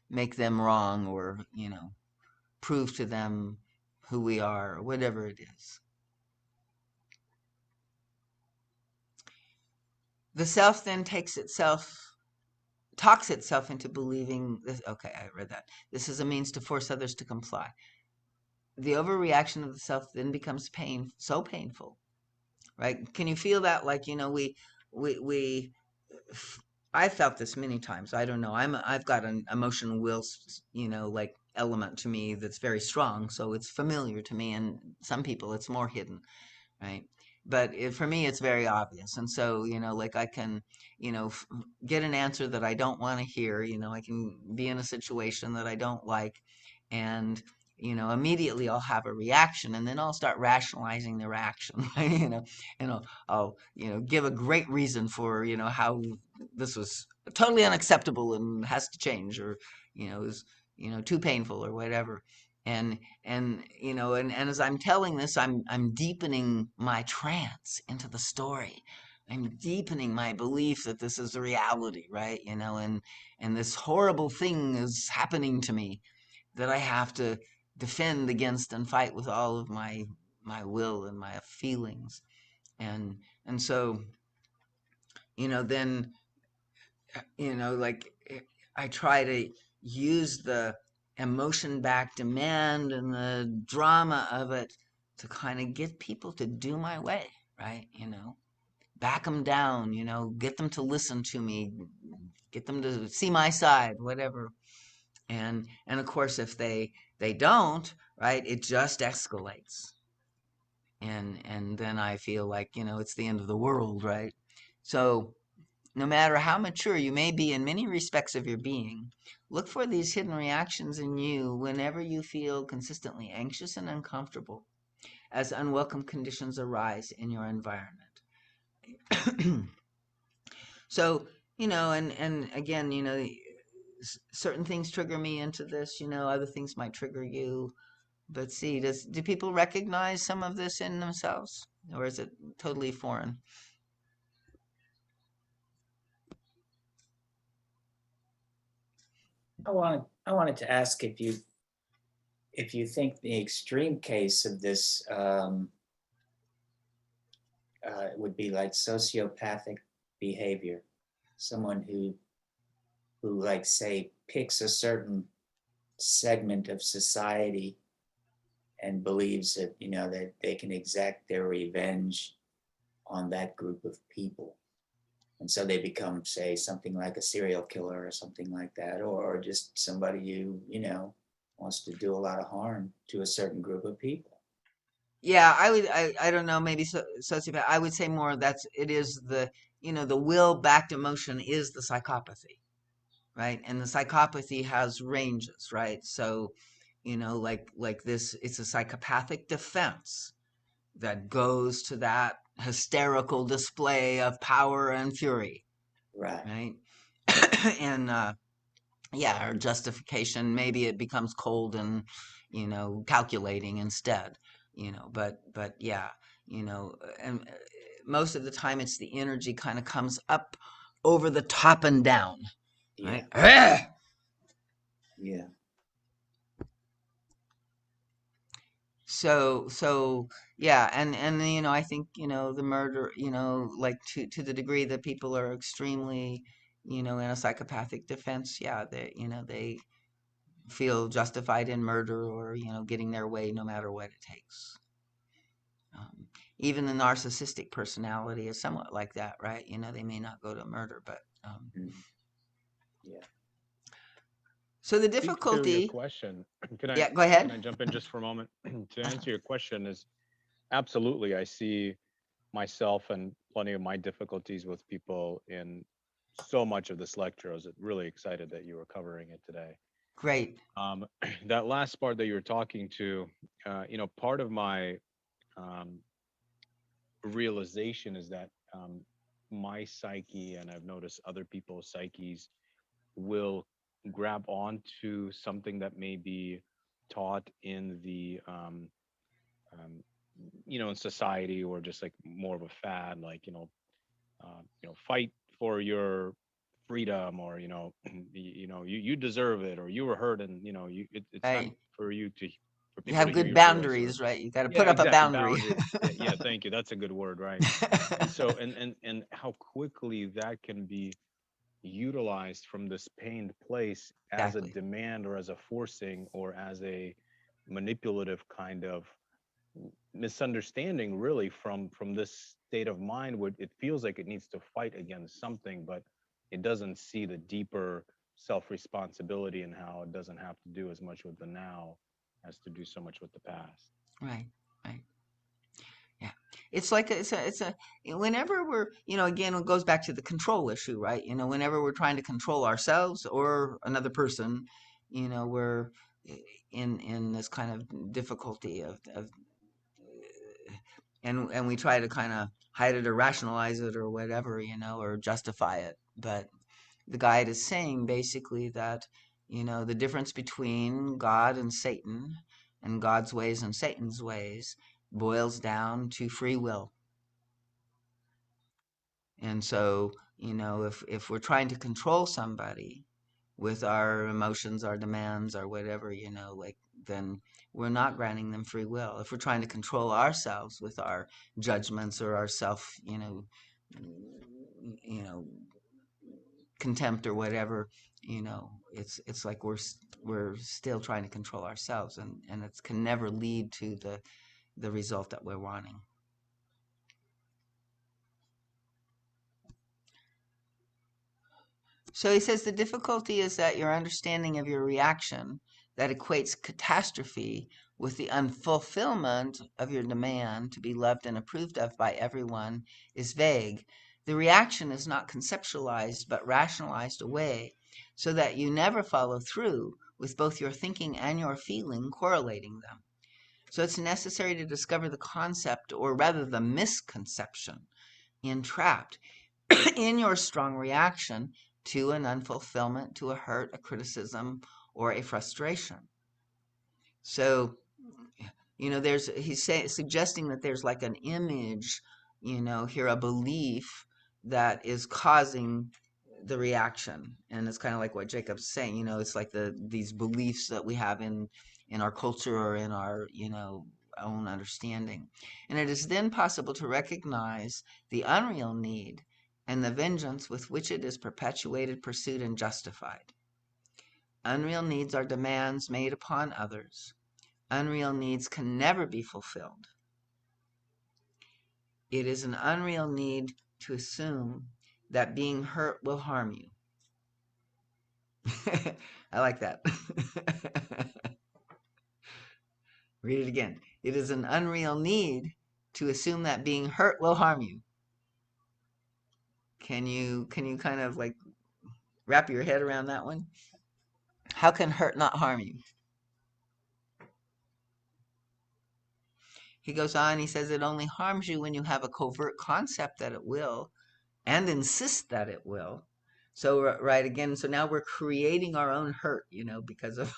make them wrong, or, prove to them who we are, or whatever it is. The self then talks itself into believing this. Okay, I read that. This is a means to force others to comply. The overreaction of the self then becomes so painful, right? Can you feel that? Like, we I felt this many times. I don't know. I've got an emotional will, like element to me that's very strong. So it's familiar to me, and some people it's more hidden, right? But for me, it's very obvious. And so, like I can, get an answer that I don't want to hear. I can be in a situation that I don't like, and, immediately I'll have a reaction, and then I'll start rationalizing the reaction, and I'll, give a great reason for, how this was totally unacceptable and has to change, or, is, too painful or whatever. And as I'm telling this, I'm deepening my trance into the story. I'm deepening my belief that this is the reality, right? And this horrible thing is happening to me that I have to defend against and fight with all of my will and my feelings. And so, then, like I try to use the emotion-backed demand and the drama of it to kind of get people to do my way, right? Back them down, get them to listen to me, get them to see my side, whatever. And of course, if they don't, right, it just escalates. And then I feel like, it's the end of the world, right? So no matter how mature you may be in many respects of your being, look for these hidden reactions in you whenever you feel consistently anxious and uncomfortable as unwelcome conditions arise in your environment. So, and again, certain things trigger me into this, other things might trigger you. But see, do people recognize some of this in themselves? Or is it totally foreign? I wanted to ask if you think the extreme case of this would be like sociopathic behavior, someone who like say picks a certain segment of society and believes that that they can exact their revenge on that group of people, and so they become, say, something like a serial killer or something like that, or just somebody who wants to do a lot of harm to a certain group of people. Yeah, I don't know, maybe sociopath. I would say more it is the, the will-backed emotion is the psychopathy, right? And the psychopathy has ranges, right? So, like this, it's a psychopathic defense that goes to that hysterical display of power and fury, Right. right? And yeah, or justification, maybe it becomes cold and, calculating instead, but yeah, and most of the time it's the energy kind of comes up over the top and down, Yeah. right? Yeah. So yeah, and I think, the murder, like to the degree that people are extremely, in a psychopathic defense, yeah, they feel justified in murder, or, getting their way no matter what it takes. Even the narcissistic personality is somewhat like that, right? They may not go to murder, but Yeah. so the Speak to your difficulty, question. yeah, go Can ahead. I jump in just for a moment? To answer your question is absolutely. I see myself and plenty of my difficulties with people in so much of this lecture. I was really excited that you were covering it today. Great. That last part that you were talking to, part of my realization is that my psyche, and I've noticed other people's psyches, will grab onto something that may be taught in the um, in society, or just like more of a fad, like fight for your freedom, or you deserve it, or you were hurt, and it's not Right. for you to for You people have to hear good your voice. Or boundaries, right? You got to yeah, put up a exactly, boundary. boundaries. Yeah, thank you, that's a good word, right? And so and how quickly that can be utilized from this pained place as a Exactly. demand, or as a forcing, or as a manipulative kind of misunderstanding, really, from this state of mind, where it feels like it needs to fight against something, but it doesn't see the deeper self-responsibility, and how it doesn't have to do as much with the now as to do so much with the past. Right. Right. Yeah. It's like whenever we're, again, it goes back to the control issue, right? Whenever we're trying to control ourselves or another person, we're in this kind of difficulty of and we try to kind of hide it or rationalize it or whatever, or justify it. But the guide is saying basically that, the difference between God and Satan, and God's ways and Satan's ways, boils down to free will. And so, if we're trying to control somebody with our emotions, our demands, or whatever, then we're not granting them free will. If we're trying to control ourselves with our judgments or our self, you know, contempt or whatever, it's like we're still trying to control ourselves, and it can never lead to the result that we're wanting. So he says the difficulty is that your understanding of your reaction that equates catastrophe with the unfulfillment of your demand to be loved and approved of by everyone is vague. The reaction is not conceptualized but rationalized away, so that you never follow through with both your thinking and your feeling correlating them. So it's necessary to discover the concept, or rather the misconception, entrapped in your strong reaction to an unfulfillment, to a hurt, a criticism, or a frustration. So, he's suggesting that there's like an image, here, a belief that is causing the reaction. And it's kind of like what Jacob's saying, it's like these beliefs that we have in our culture or in our, own understanding. And it is then possible to recognize the unreal need and the vengeance with which it is perpetuated, pursued, and justified. Unreal needs are demands made upon others. Unreal needs can never be fulfilled. It is an unreal need to assume that being hurt will harm you. I like that. Read it again. It is an unreal need to assume that being hurt will harm you. Can you kind of like wrap your head around that one? How can hurt not harm you? He goes on, he says it only harms you when you have a covert concept that it will and insist that it will. So, right, again, so now we're creating our own hurt, because of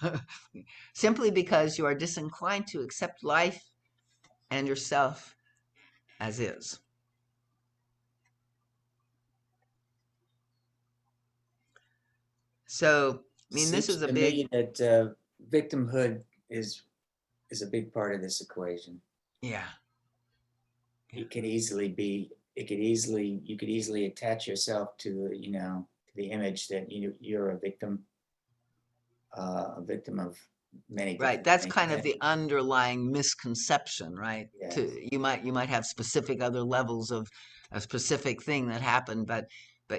simply because you are disinclined to accept life and yourself as is. So, I mean, this Seems is a to big, me that victimhood is a big part of this equation. yeah. You could easily attach yourself to to the image that you're a victim of many Right, different that's things. kind of the underlying misconception, right? Yes. You might have specific other levels of a specific thing that happened, but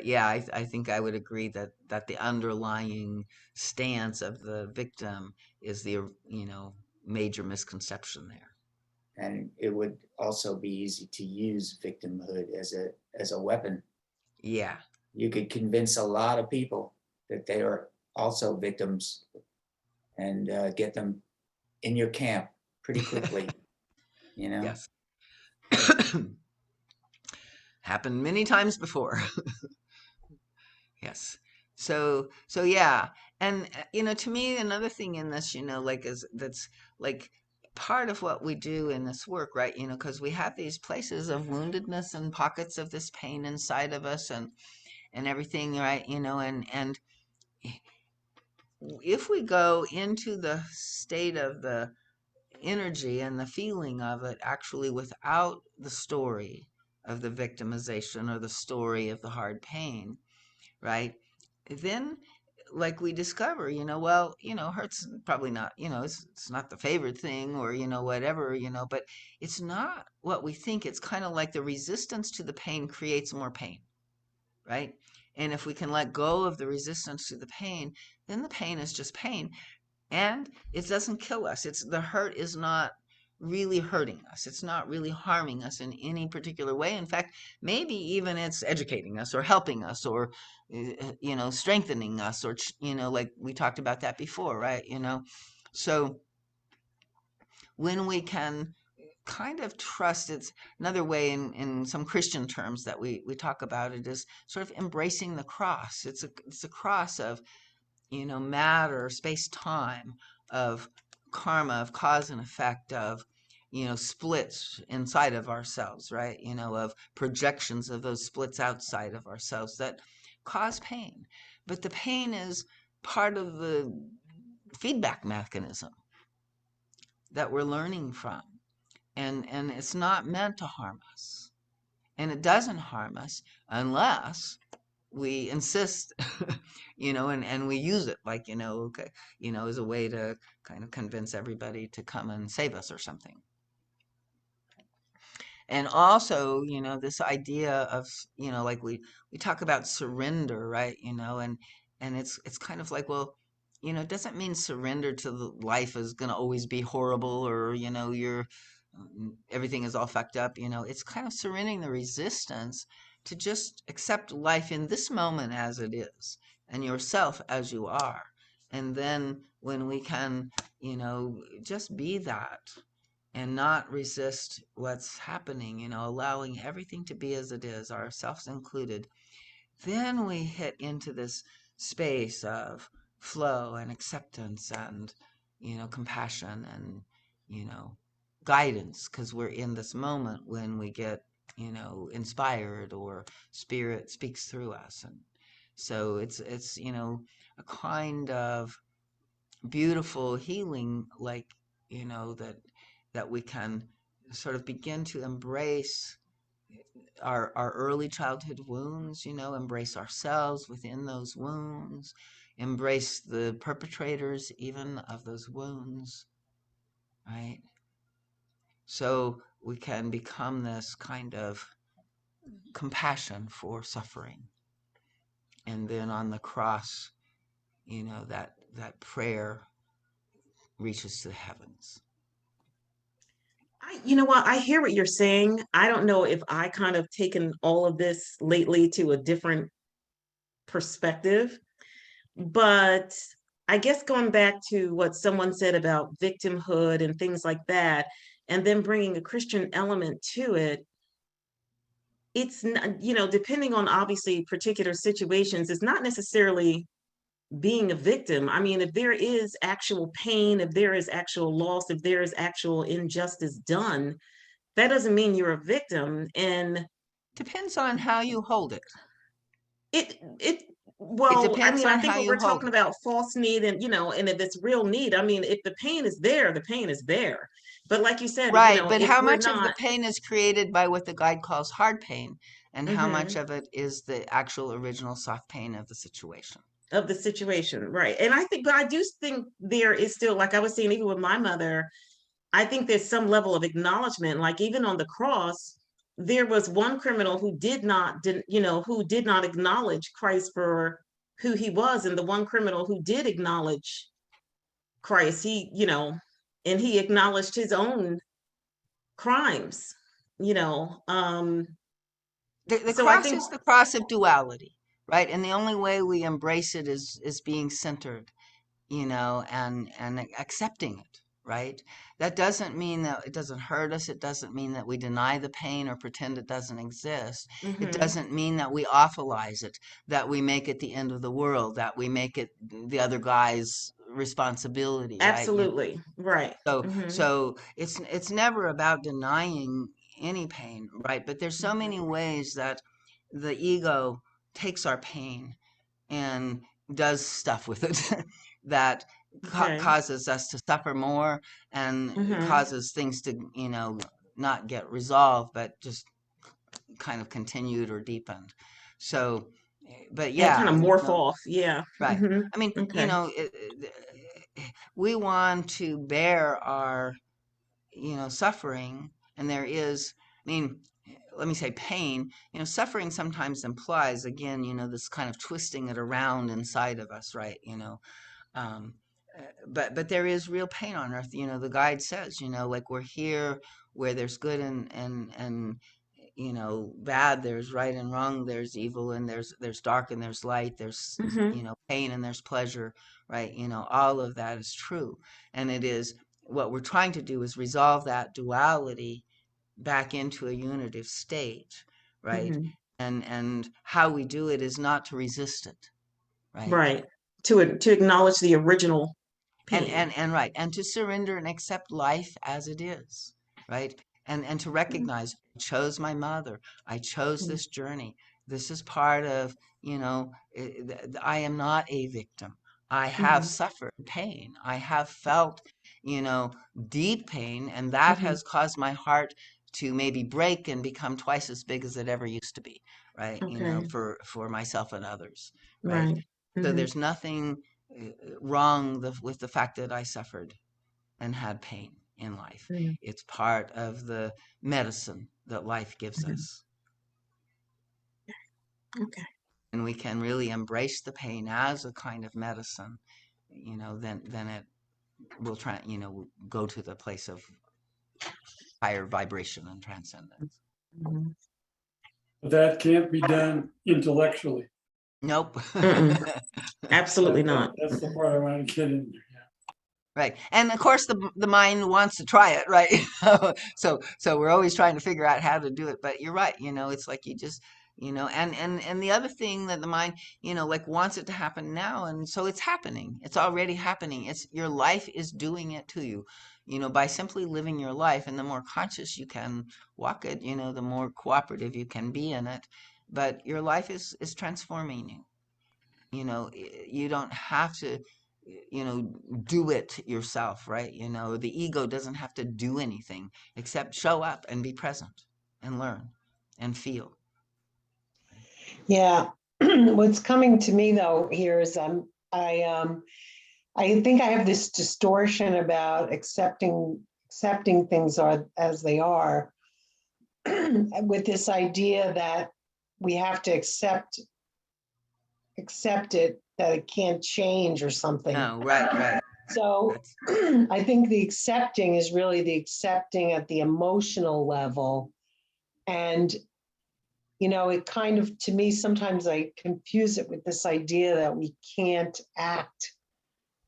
yeah, I think I would agree that the underlying stance of the victim is the major misconception there. And it would also be easy to use victimhood as a weapon. Yeah. You could convince a lot of people that they are also victims and get them in your camp pretty quickly, you know? Yes. Happened many times before. Yes. So yeah. And to me, another thing in this, like is that's like part of what we do in this work, right? Because we have these places of woundedness and pockets of this pain inside of us and everything, right? And if we go into the state of the energy and the feeling of it actually without the story of the victimization or the story of the hard pain, right? Then like we discover, well, hurt's probably not, it's not the favorite thing or, whatever, but it's not what we think. It's kind of like the resistance to the pain creates more pain, right? And if we can let go of the resistance to the pain, then the pain is just pain. And it doesn't kill us. The hurt is not really hurting us. It's not really harming us in any particular way. In fact, maybe even it's educating us or helping us or, strengthening us or, like we talked about that before, right? So when we can kind of trust, it's another way in some Christian terms that we talk about it is sort of embracing the cross. It's a cross of matter, space, time, of karma, of cause and effect, of, splits inside of ourselves, right? Of projections of those splits outside of ourselves that cause pain. But the pain is part of the feedback mechanism that we're learning from. And it's not meant to harm us. And it doesn't harm us unless we insist, and we use it like, okay, as a way to kind of convince everybody to come and save us or something. And also, this idea of, like we talk about surrender, right? And it's kind of like, well, it doesn't mean surrender to the life is going to always be horrible or, you're everything is all fucked up. It's kind of surrendering the resistance to just accept life in this moment as it is and yourself as you are. And then when we can, just be that and not resist what's happening, allowing everything to be as it is, ourselves included, then we hit into this space of flow and acceptance and, compassion and, guidance, because we're in this moment when we get, inspired or spirit speaks through us. And so it's, a kind of beautiful healing, like, that we can sort of begin to embrace our early childhood wounds, embrace ourselves within those wounds, embrace the perpetrators even of those wounds, right? So we can become this kind of compassion for suffering. And then on the cross, that prayer reaches to the heavens. You know what? I hear what you're saying. I don't know if I kind of taken all of this lately to a different perspective, but I guess going back to what someone said about victimhood and things like that, and then bringing a Christian element to it, it's not, depending on obviously particular situations, it's not necessarily being a victim. I mean, if there is actual pain, if there is actual loss, if there is actual injustice done, that doesn't mean you're a victim. And Depends on how you hold it. it It well, I depends mean, I on think how what you we're hold talking it. about false need and and if it's real need, I mean, if the pain is there, the pain is there. But like you said, Right, but if how we're much of the not pain is created by what the guide calls hard pain, and how much mhm, of it is the actual original soft pain of the situation? of the situation, right? And I think, but I do think there is still, like I was saying, even with my mother, I think there's some level of acknowledgement. Like even on the cross, there was one criminal who who did not acknowledge Christ for who he was, and the one criminal who did acknowledge Christ, and he acknowledged his own crimes. you know, The so I cross think, is the cross of duality, right? And the only way we embrace it is being centered, and accepting it, right? That doesn't mean that it doesn't hurt us. It doesn't mean that we deny the pain or pretend it doesn't exist. It mhm, doesn't mean that we awfulize it, that we make it the end of the world, that we make it the other guy's responsibility, right? absolutely, right. So Mhm, so it's never about denying any pain, right? But there's so many ways that the ego takes our pain and does stuff with it that okay. causes us to suffer more and Mhm. causes things to, not get resolved, but just kind of continued or deepened. So, but And kind yeah, of morph off. Yeah. right. Mhm. I mean, Okay. we want to bear our suffering, and there is, I mean, let me say pain. Suffering sometimes implies, again, this kind of twisting it around inside of us, right? Um, but there is real pain on earth. The guide says, like we're here where there's good and bad. There's right and wrong. There's evil and there's dark and there's light. There's Mhm. pain and there's pleasure, right? All of that is true, and it is what we're trying to do is resolve that duality back into a unitive state, right? Mhm. And how we do it is not to resist it, right? Right. To acknowledge the original and pain. and and right, and to surrender and accept life as it is, right? And to recognize, I chose my mother, I chose Mhm. this journey, this is part of, I am not a victim. I have Mhm. suffered pain, I have felt, you know deep pain, and that Mhm. has caused my heart to maybe break and become twice as big as it ever used to be, right? Okay. For myself and others, right? Right. So Mhm. there's nothing wrong with the fact that I suffered and had pain in life. Mhm. It's part of the medicine that life gives Mhm. us. Okay. And we can really embrace the pain as a kind of medicine, then it will go to the place of higher vibration and transcendence. Mhm. But that can't be done intellectually. Nope. Mm-mm. Absolutely not. That's the part I want to get in. Right. And of course the mind wants to try it, right? So we're always trying to figure out how to do it. But you're right, it's like you just, and the other thing that the mind, like wants it to happen now, and so it's happening. It's already happening. It's your life is doing it to you, by simply living your life, and the more conscious you can walk it, the more cooperative you can be in it. But your life is transforming you. You don't have to do it yourself, right? The ego doesn't have to do anything except show up and be present and learn and feel. Yeah. What's coming to me though here is I think I have this distortion about accepting things are as they are, with this idea that we have to accept it, that it can't change or something. No, right. So That's I think the accepting is really the accepting at the emotional level. And it kind of, to me, sometimes I confuse it with this idea that we can't act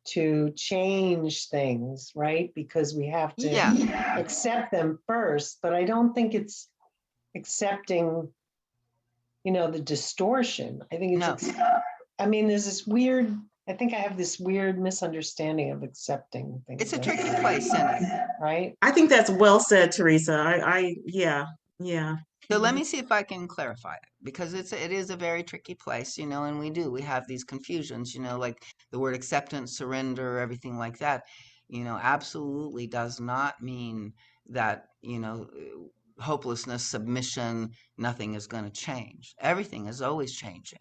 to change things, right? Because we have to yeah. accept them first. But I don't think it's accepting, the distortion. I think No, I mean, there's this weird, I think I have this weird misunderstanding of accepting it's things, a tricky place, Cindy. right? I think that's well said, Teresa. Yeah, yeah. So let me see if I can clarify it, because it is a very tricky place, and we have these confusions, like the word acceptance, surrender, everything like that, absolutely does not mean that, hopelessness, submission, nothing is going to change. Everything is always changing,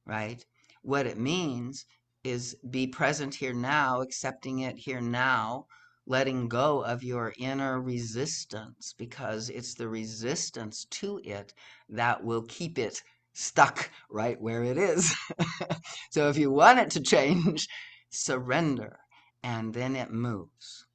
right? What it means is be present here now, accepting it here now, letting go of your inner resistance, because it's the resistance to it that will keep it stuck right where it is. So if you want it to change, surrender, and then it moves,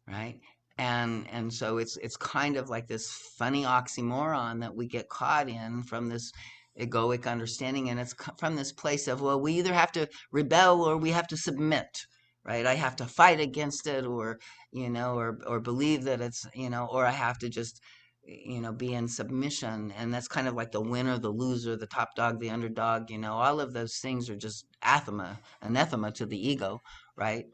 right? And so it's kind of like this funny oxymoron that we get caught in from this egoic understanding, and it's from this place of, well, we either have to rebel or we have to submit, right? I have to fight against it, or or believe that it's, or I have to just be in submission. And that's kind of like the winner, the loser, the top dog, the underdog. All of those things are just anathema to the ego, right?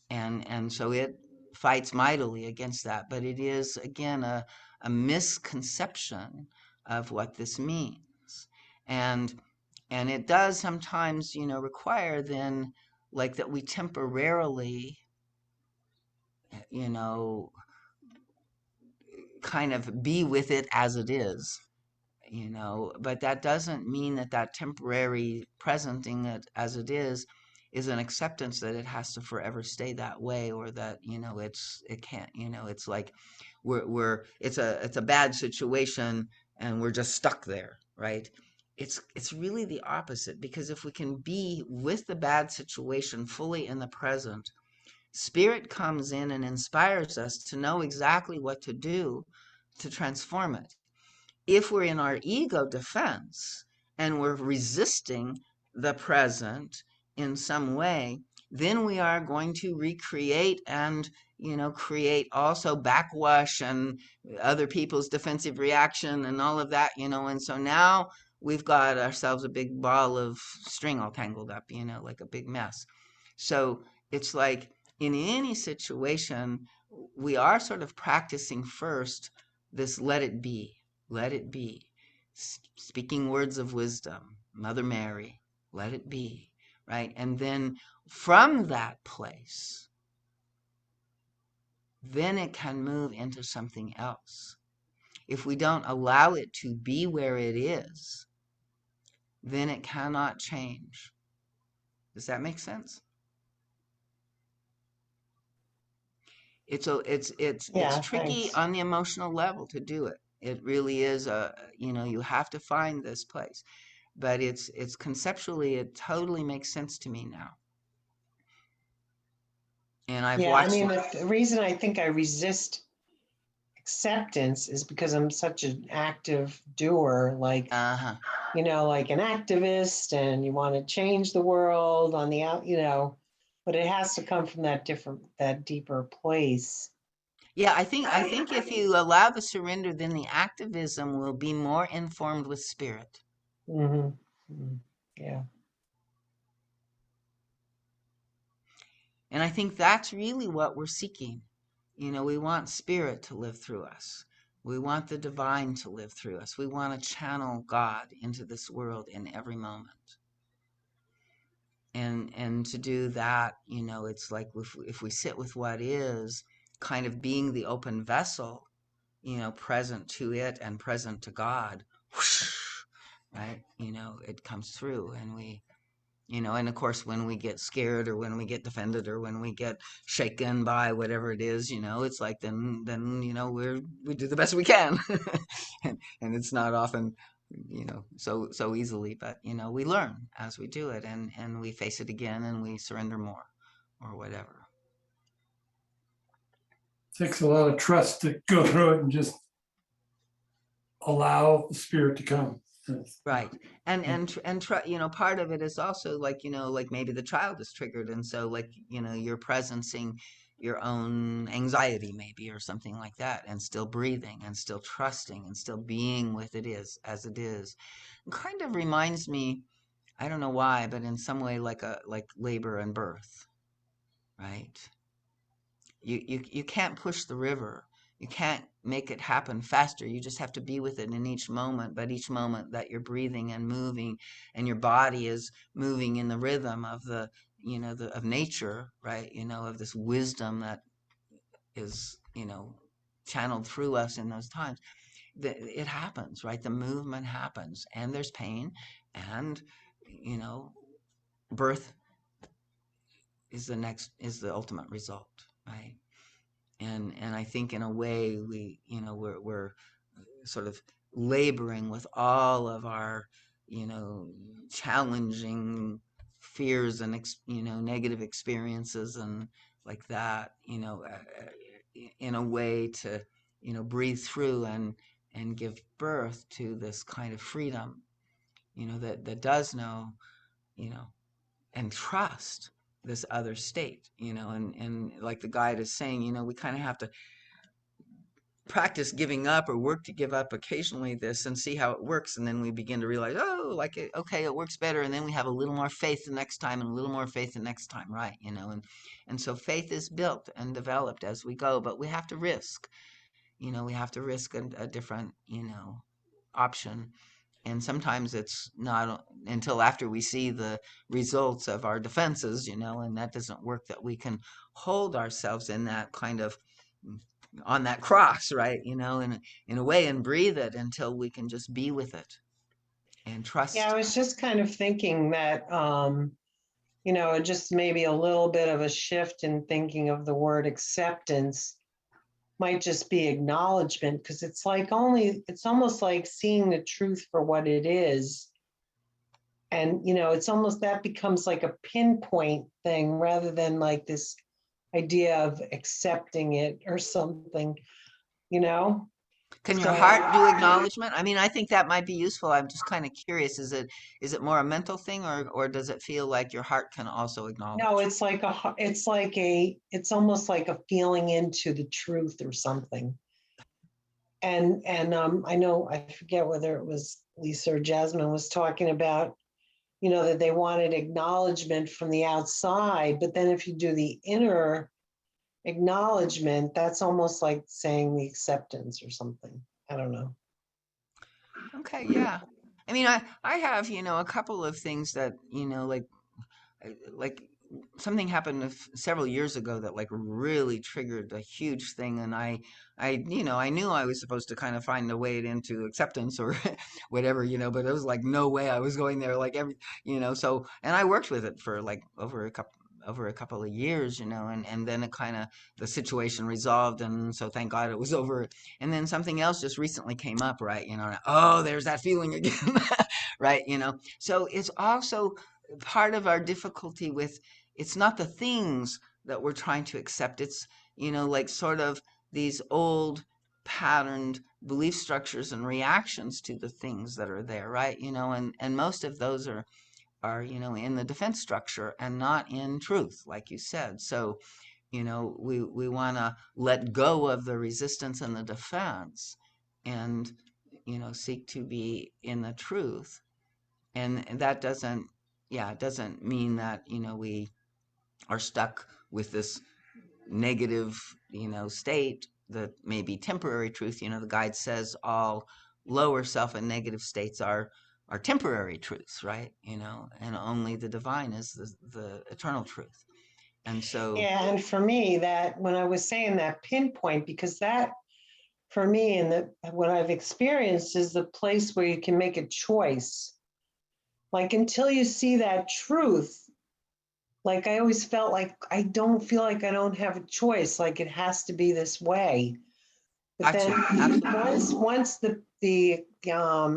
And so it fights mightily against that. But it is, again, a misconception of what this means. And it does sometimes, require then, like, that we temporarily, kind of be with it as it is, but that doesn't mean that temporary presenting it as it is an acceptance that it has to forever stay that way, or that it can't, it's like it's a bad situation and we're just stuck there, right? It's really the opposite, because if we can be with the bad situation fully in the present, Spirit comes in and inspires us to know exactly what to do to transform it. If we're in our ego defense and we're resisting the present in some way, then we are going to recreate and create also backwash and other people's defensive reaction and all of that, and so now we've got ourselves a big ball of string all tangled up, like a big mess. So it's like, in any situation, we are sort of practicing first this let it be. Let it be. Speaking words of wisdom, Mother Mary, let it be, right? And then from that place, then it can move into something else. If we don't allow it to be where it is, then it cannot change. Does that make sense? It's Yeah, tricky thanks. on the emotional level to do it. It really is you have to find this place. But it's conceptually, it totally makes sense to me now. And I've Yeah, I watched mean, it. the reason I think I resist acceptance is because I'm such an active doer, like, Uh-huh. like an activist, and you want to change the world on the out, but it has to come from that deeper place. Yeah, I think if you allow the surrender, then the activism will be more informed with spirit. Hmm. Yeah. And I think that's really what we're seeking. We want spirit to live through us. We want the divine to live through us. We want to channel God into this world in every moment. And to do that, it's like if we sit with what is, kind of being the open vessel, present to it and present to God, whoosh, right? It comes through, and we, and of course, when we get scared or when we get defended or when we get shaken by whatever it is, it's like then we do the best we can, and it's not often so easily, but we learn as we do it, and we face it again, and we surrender more or whatever. Takes a lot of trust to go through it and just allow the spirit to come. Right. And try, part of it is also like, like maybe the child is triggered, and so like, you're presencing your own anxiety maybe, or something like that, and still breathing and still trusting and still being with it is as it is. It kind of reminds me, I don't know why, but in some way, like labor and birth, right? You can't push the river. You can't make it happen faster. You just have to be with it in each moment. But each moment that you're breathing and moving, and your body is moving in the rhythm of of nature, right? Of this wisdom that is, channeled through us in those times. It happens, right? The movement happens, and there's pain, and birth is the ultimate result, right? And I think in a way we're sort of laboring with all of our challenging fears and negative experiences and like that in a way to, breathe through and give birth to this kind of freedom, that does know, and trust this other state, and like the guide is saying, we kind of have to practice giving up or work to give up occasionally this and see how it works, and then we begin to realize, oh, like okay, it works better, and then we have a little more faith the next time and a little more faith the next time, right? And so faith is built and developed as we go, but we have to risk, we have to risk a different, option. And sometimes it's not until after we see the results of our defenses, and that doesn't work, that we can hold ourselves in that kind of, on that cross, right? In a way, and breathe it until we can just be with it and Yeah, I trust. was just kind of thinking that, just maybe a little bit of a shift in thinking of the word acceptance might just be acknowledgement, because it's almost like seeing the truth for what it is. And, it's almost, that becomes like a pinpoint thing rather than like this idea of accepting it or something, you know? Can your So, heart do acknowledgement? I mean, I think that might be useful. I'm just kind of curious. Is it more a mental thing, or does it feel like your heart can also acknowledge? no, it's almost like a feeling into the truth or something. And I know, I forget whether it was Lisa or Jasmine was talking about, that they wanted acknowledgement from the outside, but then if you do the inner acknowledgement, that's almost like saying the acceptance or something. I don't know. Okay, yeah. I mean, I have, a couple of things that, like something happened several years ago that like really triggered a huge thing, and I knew I was supposed to kind of find a way into acceptance or whatever, but it was like no way I was going there, like so, and I worked with it for like over a couple of years, and then it kind of, the situation resolved, and so thank God it was over. And then something else just recently came up, right? Oh, there's that feeling again. Right? So it's also part of our difficulty with, it's not the things that we're trying to accept, it's like sort of these old patterned belief structures and reactions to the things that are there, right? And most of those are in the defense structure and not in truth, like you said. So we want to let go of the resistance and the defense, and seek to be in the truth. And that doesn't, yeah, it doesn't mean that we are stuck with this negative state that may be temporary truth. The guide says all lower self and negative states are temporary truths, right? And only the divine is the eternal truth. And so, Yeah, and for me, that when I was saying that pinpoint, because that for me and what I've experienced is the place where you can make a choice. Like until you see that truth, like I always felt like I don't feel like I don't have a choice, like it has to be this way. But gotcha, then absolutely. once the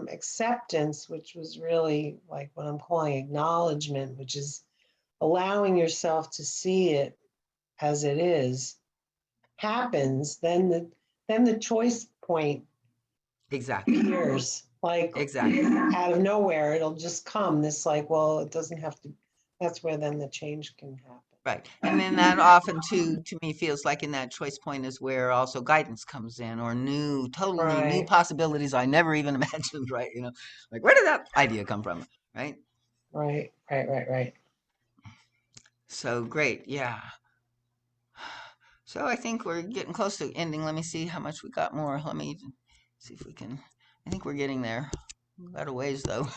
acceptance, which was really like what I'm calling acknowledgement, which is allowing yourself to see it as it is, happens, then the choice point Exactly, appears like exactly. out of nowhere. It'll just come. This like, well, it doesn't have to. That's where then the change can happen. Right. And then that often too, to me, feels like in that choice point is where also guidance comes in, or totally new Right, possibilities I never even imagined, right? Like where did that idea come from? Right. right. So great. Yeah. So I think we're getting close to ending. Let me see how much we got more. Let me see if we can, I think we're getting there. We got a ways though.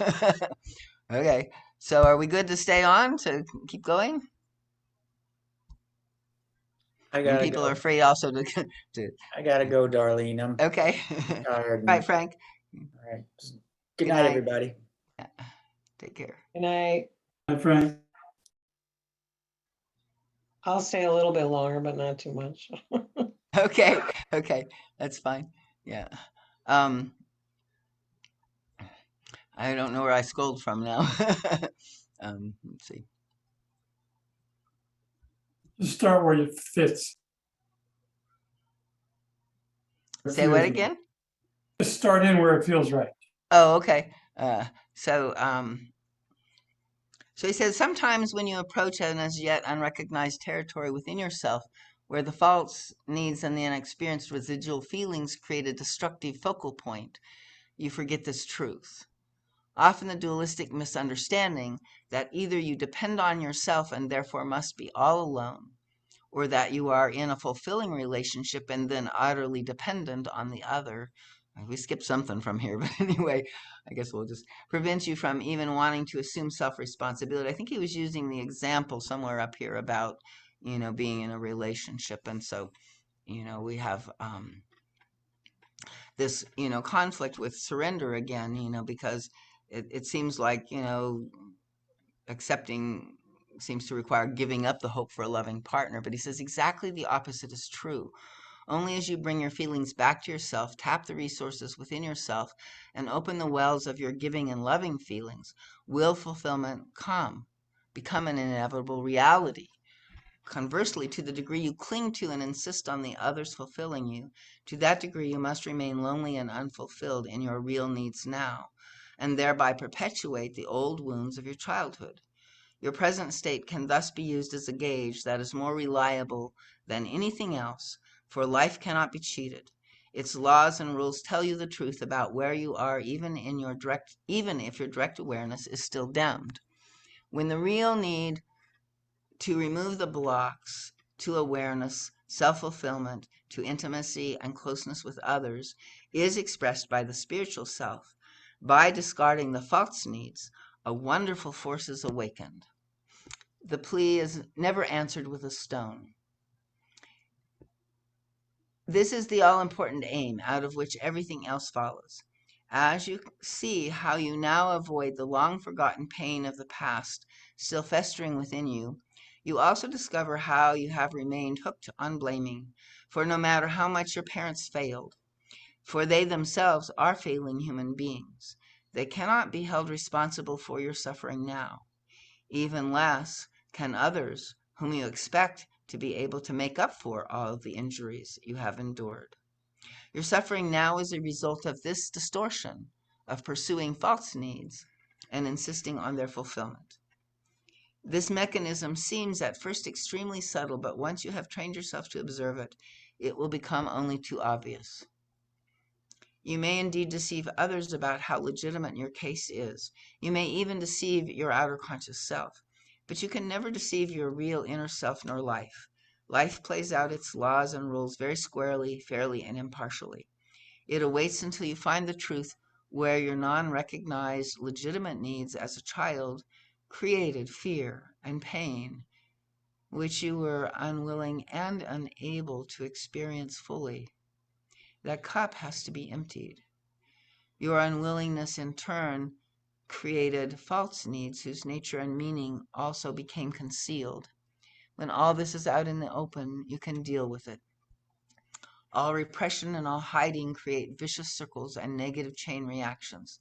Okay. So are we good to stay on to keep going? I And gotta people are go. free also to I gotta go, Darlene. I'm okay. tired. Right, Frank. All right. Good Good night, night. everybody. Yeah. Take care. And My friend. I'll stay a little bit longer, but not too much. Okay. Okay. That's fine. Yeah. Um, I don't know where I scrolled from now. Let's see. Just start where it fits. Say what feels right. again? Just start in where it feels right. Oh, okay. So he says, sometimes when you approach an as yet unrecognized territory within yourself, where the false needs and the unexperienced residual feelings create a destructive focal point, you forget this truth. Often the dualistic misunderstanding that either you depend on yourself and therefore must be all alone, or that you are in a fulfilling relationship and then utterly dependent on the other. We skipped something from here, but anyway, I guess we'll just prevent you from even wanting to assume self-responsibility. I think he was using the example somewhere up here about, being in a relationship. And so, we have this, conflict with surrender again, because it seems like, accepting seems to require giving up the hope for a loving partner. But he says exactly the opposite is true. Only as you bring your feelings back to yourself, tap the resources within yourself, and open the wells of your giving and loving feelings, will fulfillment become an inevitable reality. Conversely, to the degree you cling to and insist on the others fulfilling you, to that degree you must remain lonely and unfulfilled in your real needs now, and thereby perpetuate the old wounds of your childhood. Your present state can thus be used as a gauge that is more reliable than anything else, for life cannot be cheated. Its laws and rules tell you the truth about where you are, even if your direct awareness is still dimmed. When the real need to remove the blocks to awareness, self-fulfillment, to intimacy and closeness with others is expressed by the spiritual self, by discarding the false needs, a wonderful force is awakened. The plea is never answered with a stone. This is the all-important aim, out of which everything else follows. As you see how you now avoid the long-forgotten pain of the past still festering within you, you also discover how you have remained hooked on blaming, for no matter how much your parents failed, for they themselves are failing human beings, they cannot be held responsible for your suffering now. Even less can others whom you expect to be able to make up for all of the injuries you have endured. Your suffering now is a result of this distortion of pursuing false needs and insisting on their fulfillment. This mechanism seems at first extremely subtle, but once you have trained yourself to observe it, it will become only too obvious. You may indeed deceive others about how legitimate your case is. You may even deceive your outer conscious self. But you can never deceive your real inner self nor life. Life plays out its laws and rules very squarely, fairly, and impartially. It awaits until you find the truth where your non-recognized legitimate needs as a child created fear and pain, which you were unwilling and unable to experience fully. That cup has to be emptied. Your unwillingness in turn created false needs whose nature and meaning also became concealed. When all this is out in the open, you can deal with it. All repression and all hiding create vicious circles and negative chain reactions.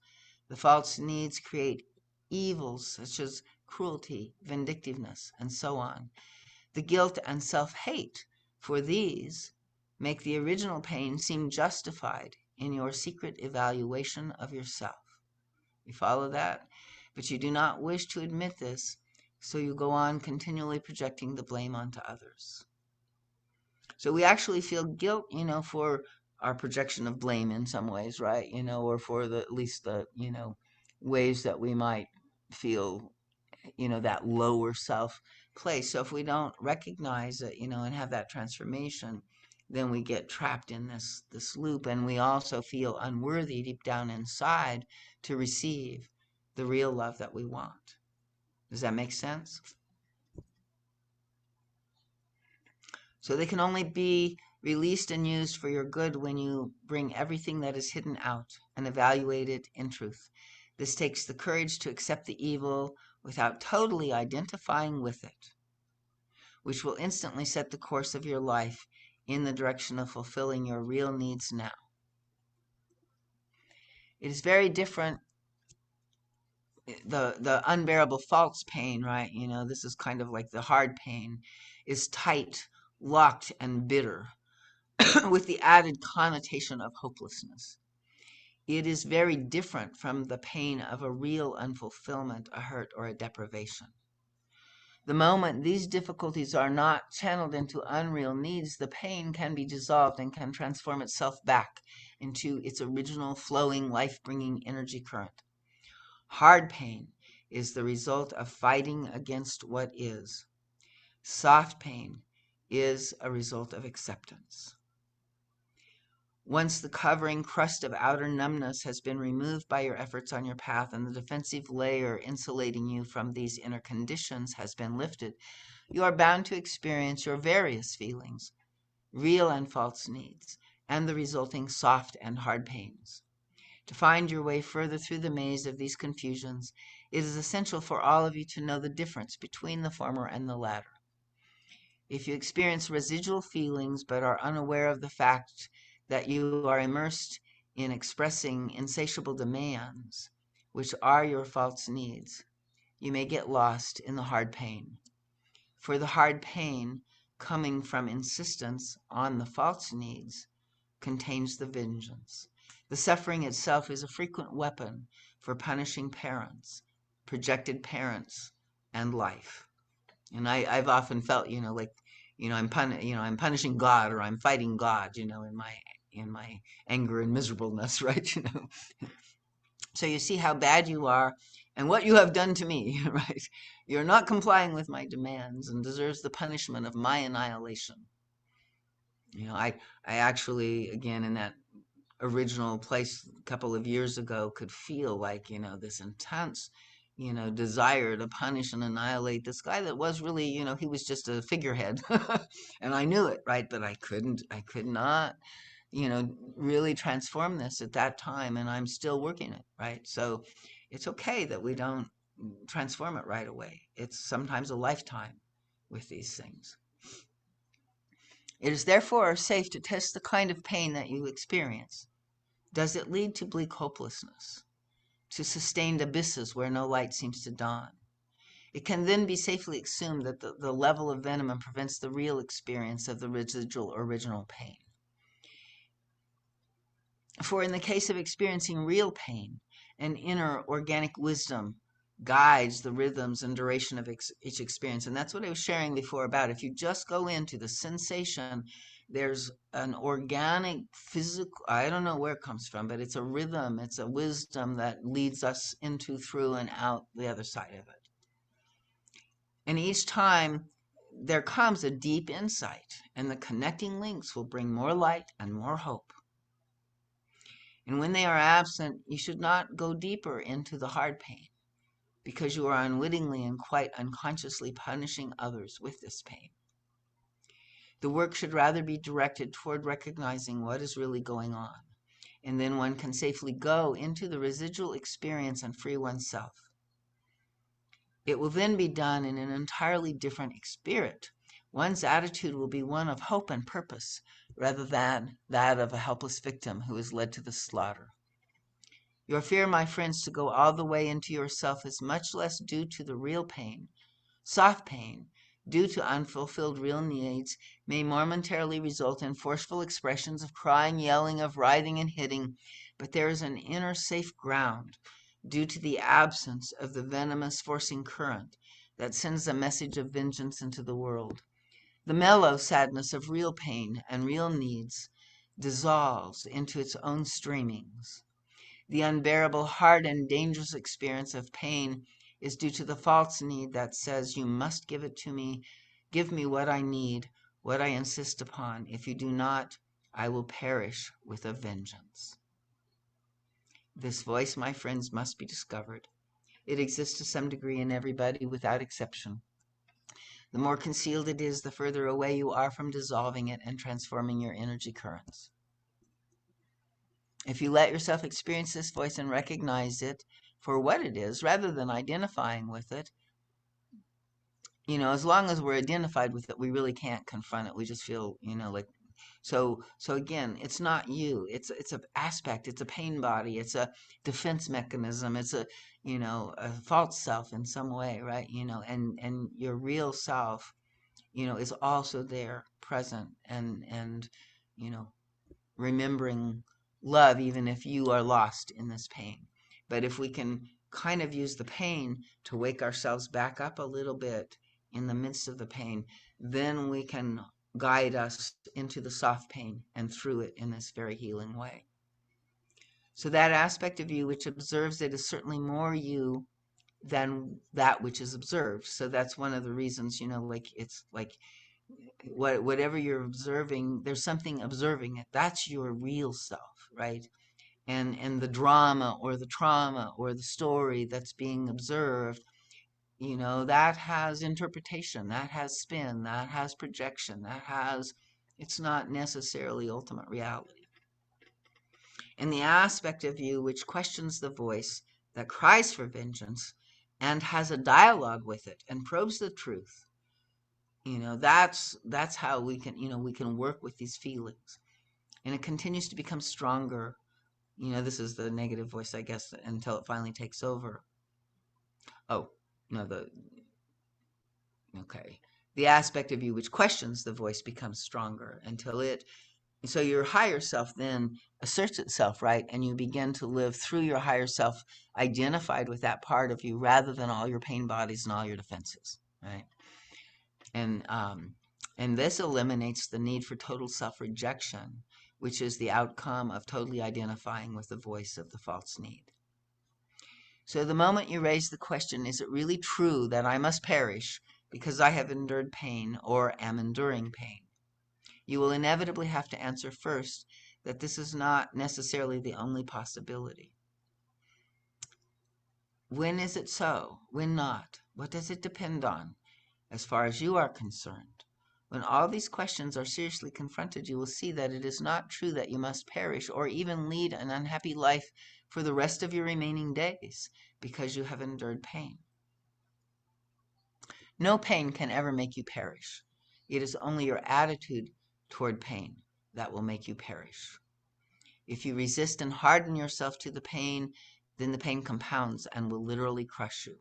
The false needs create evils such as cruelty, vindictiveness, and so on. The guilt and self-hate for these make the original pain seem justified in your secret evaluation of yourself. You follow that? But you do not wish to admit this, so you go on continually projecting the blame onto others. So we actually feel guilt, for our projection of blame in some ways, right? Or for at least the, ways that we might feel, that lower self place. So if we don't recognize it, and have that transformation, then we get trapped in this loop, and we also feel unworthy deep down inside to receive the real love that we want. Does that make sense? So they can only be released and used for your good when you bring everything that is hidden out and evaluate it in truth. This takes the courage to accept the evil without totally identifying with it, which will instantly set the course of your life in the direction of fulfilling your real needs now. It is very different. The unbearable false pain, right? This is kind of like the hard pain, is tight, locked, and bitter. with the added connotation of hopelessness. It is very different from the pain of a real unfulfillment, a hurt, or a deprivation. The moment these difficulties are not channeled into unreal needs, the pain can be dissolved and can transform itself back into its original flowing, life-bringing energy current. Hard pain is the result of fighting against what is. Soft pain is a result of acceptance. Once the covering crust of outer numbness has been removed by your efforts on your path and the defensive layer insulating you from these inner conditions has been lifted, you are bound to experience your various feelings, real and false needs, and the resulting soft and hard pains. To find your way further through the maze of these confusions, it is essential for all of you to know the difference between the former and the latter. If you experience residual feelings but are unaware of the fact that you are immersed in expressing insatiable demands, which are your false needs, you may get lost in the hard pain. For the hard pain coming from insistence on the false needs contains the vengeance. The suffering itself is a frequent weapon for punishing parents, projected parents, and life. And I've often felt, like, I'm punishing God, or I'm fighting God, in my anger and miserableness, right? So you see how bad you are and what you have done to me, right? You're not complying with my demands and deserves the punishment of my annihilation. I actually, again, in that original place a couple of years ago, could feel like, this intense, desire to punish and annihilate this guy that was really, he was just a figurehead. And I knew it, right? But I could not, really transform this at that time. And I'm still working it, right? So it's okay that we don't transform it right away. It's sometimes a lifetime with these things. It is therefore safe to test the kind of pain that you experience. Does it lead to bleak hopelessness, to sustained abysses where no light seems to dawn? It can then be safely assumed that the level of venom prevents the real experience of the residual original pain. For in the case of experiencing real pain, an inner organic wisdom guides the rhythms and duration of each experience. And that's what I was sharing before about if you just go into the sensation, there's an organic physical, I don't know where it comes from, but it's a rhythm, it's a wisdom that leads us into, through, and out the other side of it. And each time there comes a deep insight, and the connecting links will bring more light and more hope. And when they are absent, you should not go deeper into the hard pain, because you are unwittingly and quite unconsciously punishing others with this pain. The work should rather be directed toward recognizing what is really going on, and then one can safely go into the residual experience and free oneself. It will then be done in an entirely different spirit. One's attitude will be one of hope and purpose, rather than that of a helpless victim who is led to the slaughter. Your fear, my friends, to go all the way into yourself is much less due to the real pain. Soft pain, due to unfulfilled real needs, may momentarily result in forceful expressions of crying, yelling, of writhing and hitting, but there is an inner safe ground due to the absence of the venomous forcing current that sends a message of vengeance into the world. The mellow sadness of real pain and real needs dissolves into its own streamings. The unbearable, hard, and dangerous experience of pain is due to the false need that says, you must give it to me, give me what I need, what I insist upon. If you do not, I will perish with a vengeance. This voice, my friends, must be discovered. It exists to some degree in everybody without exception. The more concealed it is, the further away you are from dissolving it and transforming your energy currents. If you let yourself experience this voice and recognize it for what it is, rather than identifying with it, as long as we're identified with it, we really can't confront it. We just feel, like, so again, it's not you. It's an aspect. It's a pain body. It's a defense mechanism. It's a false self in some way, right? And your real self, is also there, present, and remembering love even if you are lost in this pain. But if we can kind of use the pain to wake ourselves back up a little bit in the midst of the pain, then we can guide us into the soft pain and through it in this very healing way. So that aspect of you which observes it is certainly more you than that which is observed. So that's one of the reasons, like it's like whatever you're observing, there's something observing it. That's your real self, right? And the drama or the trauma or the story that's being observed, that has interpretation, that has spin, that has projection, it's not necessarily ultimate reality. And the aspect of you which questions the voice that cries for vengeance and has a dialogue with it and probes the truth, that's how we can work with these feelings. And it continues to become stronger. This is the negative voice, I guess, until it finally takes over. Oh, no, okay. The aspect of you which questions the voice becomes stronger so your higher self then asserts itself, right? And you begin to live through your higher self identified with that part of you rather than all your pain bodies and all your defenses, right? And this eliminates the need for total self-rejection, which is the outcome of totally identifying with the voice of the false need. So the moment you raise the question, is it really true that I must perish because I have endured pain or am enduring pain? You will inevitably have to answer first that this is not necessarily the only possibility. When is it so? When not? What does it depend on? As far as you are concerned, when all these questions are seriously confronted, you will see that it is not true that you must perish or even lead an unhappy life for the rest of your remaining days because you have endured pain. No pain can ever make you perish. It is only your attitude toward pain that will make you perish. If you resist and harden yourself to the pain, then the pain compounds and will literally crush you.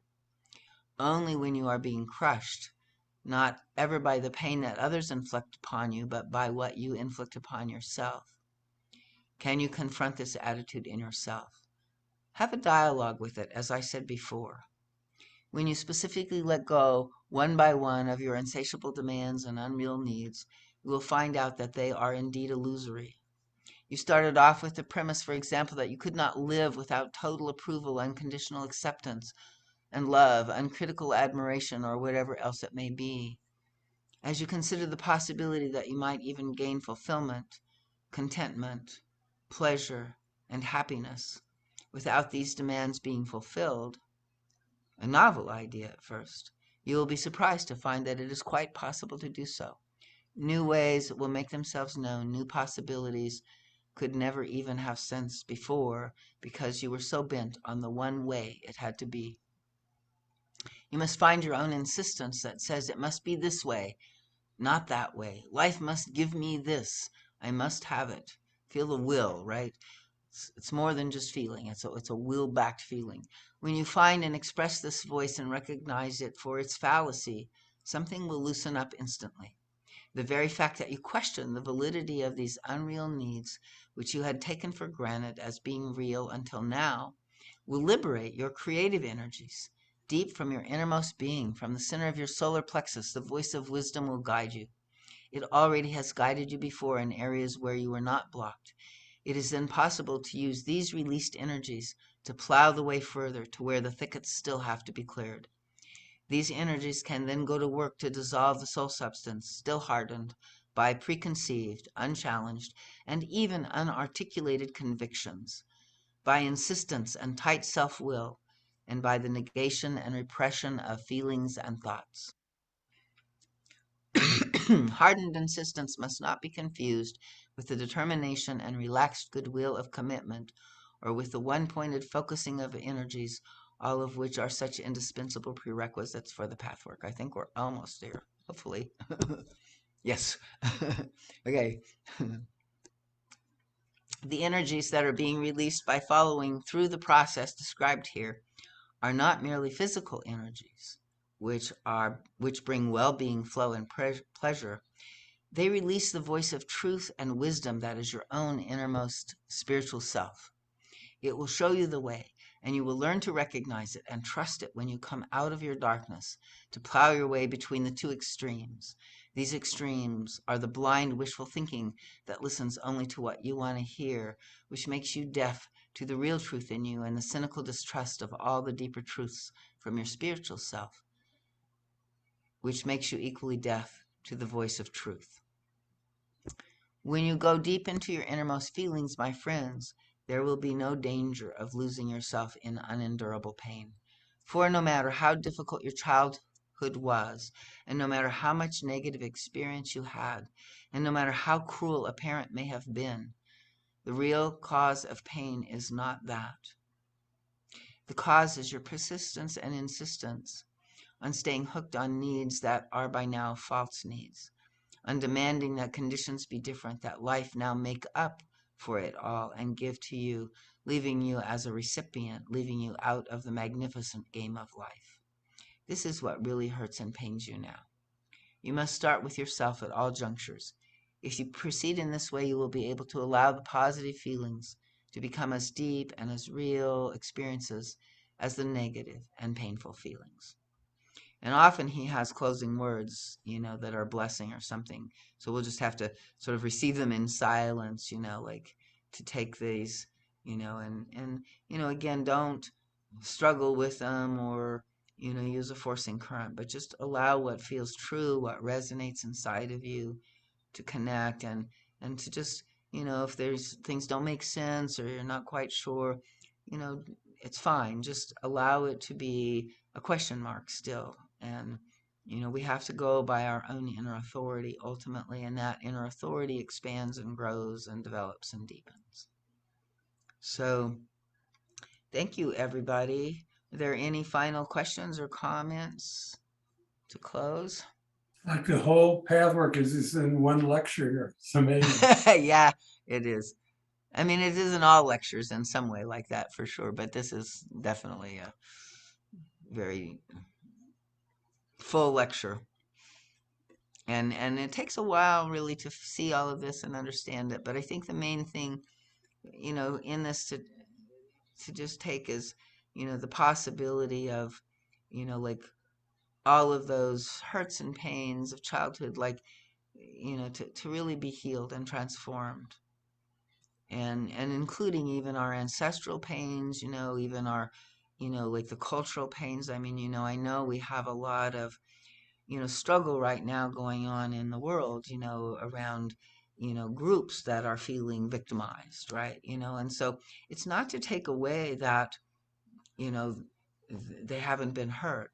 Only when you are being crushed, not ever by the pain that others inflict upon you, but by what you inflict upon yourself, can you confront this attitude in yourself. Have a dialogue with it, as I said before. When you specifically let go, one by one, of your insatiable demands and unreal needs, you will find out that they are indeed illusory. You started off with the premise, for example, that you could not live without total approval, unconditional acceptance, and love, uncritical admiration, or whatever else it may be. As you consider the possibility that you might even gain fulfillment, contentment, pleasure, and happiness without these demands being fulfilled, a novel idea at first, you will be surprised to find that it is quite possible to do so. New ways will make themselves known, new possibilities could never even have sense before because you were so bent on the one way it had to be. You must find your own insistence that says it must be this way, not that way. Life must give me this. I must have it. Feel the will, right? It's more than just feeling. It's a will-backed feeling. When you find and express this voice and recognize it for its fallacy, something will loosen up instantly. The very fact that you question the validity of these unreal needs, which you had taken for granted as being real until now, will liberate your creative energies. Deep from your innermost being, from the center of your solar plexus, the voice of wisdom will guide you. It already has guided you before in areas where you were not blocked. It is then possible to use these released energies to plow the way further to where the thickets still have to be cleared. These energies can then go to work to dissolve the soul substance, still hardened by preconceived, unchallenged, and even unarticulated convictions, by insistence and tight self-will, and by the negation and repression of feelings and thoughts. Hardened insistence must not be confused with the determination and relaxed goodwill of commitment, or with the one-pointed focusing of energies, all of which are such indispensable prerequisites for the pathwork. I think we're almost there, hopefully. Yes. Okay. The energies that are being released by following through the process described here are not merely physical energies, which bring well-being, flow, and pleasure. They release the voice of truth and wisdom that is your own innermost spiritual self. It will show you the way, and you will learn to recognize it and trust it when you come out of your darkness to plow your way between the two extremes. These extremes are the blind wishful thinking that listens only to what you want to hear, which makes you deaf to the real truth in you, and the cynical distrust of all the deeper truths from your spiritual self, which makes you equally deaf to the voice of truth. When you go deep into your innermost feelings, my friends, there will be no danger of losing yourself in unendurable pain. For no matter how difficult your childhood was, and no matter how much negative experience you had, and no matter how cruel a parent may have been, the real cause of pain is not that. The cause is your persistence and insistence on staying hooked on needs that are by now false needs, on demanding that conditions be different, that life now make up for it all and give to you, leaving you as a recipient, leaving you out of the magnificent game of life. This is what really hurts and pains you now. You must start with yourself at all junctures. If you proceed in this way, you will be able to allow the positive feelings to become as deep and as real experiences as the negative and painful feelings. And often he has closing words, that are a blessing or something. So we'll just have to sort of receive them in silence, like to take these, and again, don't struggle with them or, use a forcing current, but just allow what feels true, what resonates inside of you to connect and to just, if there's things don't make sense or you're not quite sure, it's fine. Just allow it to be a question mark still. And, we have to go by our own inner authority ultimately, and that inner authority expands and grows and develops and deepens. So, thank you, everybody. Are there any final questions or comments to close? Like the whole pathwork is in one lecture here. It's amazing. Yeah, it is. I mean, it isn't all lectures in some way like that for sure, but this is definitely a very full lecture. And it takes a while really to see all of this and understand it. But I think the main thing, in this to just take is, the possibility of, like all of those hurts and pains of childhood, like, to really be healed and transformed. And including even our ancestral pains, even our, like the cultural pains. I mean, I know we have a lot of, struggle right now going on in the world, around, groups that are feeling victimized, right? And so it's not to take away that, they haven't been hurt,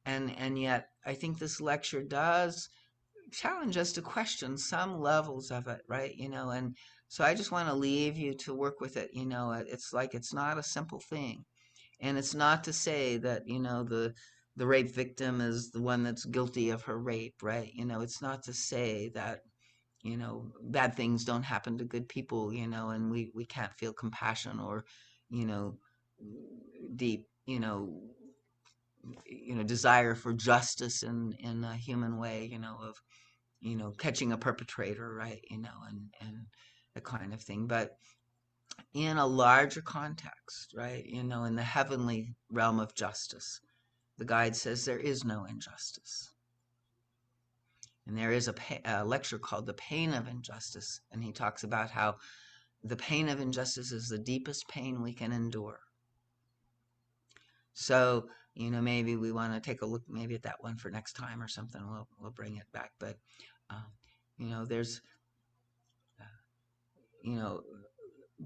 and yet I think this lecture does challenge us to question some levels of it, right? And so I just want to leave you to work with it. It's like it's not a simple thing, and it's not to say that the rape victim is the one that's guilty of her rape, right? It's not to say that bad things don't happen to good people, and we can't feel compassion or you know deep desire for justice in a human way, of catching a perpetrator, right? And the kind of thing. But in a larger context, right? In the heavenly realm of justice, the guide says there is no injustice. And there is a lecture called The Pain of Injustice. And he talks about how the pain of injustice is the deepest pain we can endure. So, maybe we want to take a look maybe at that one for next time or something. We'll bring it back. But, there's,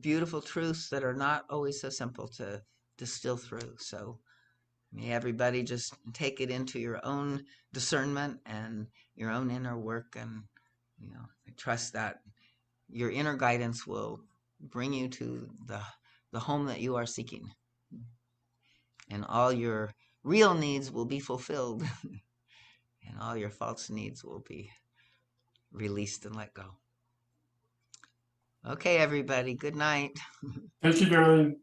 beautiful truths that are not always so simple to distill through. So may everybody just take it into your own discernment and your own inner work, and I trust that your inner guidance will bring you to the home that you are seeking, and all your real needs will be fulfilled and all your false needs will be released and let go. Okay, everybody, good night. Thank you, darling.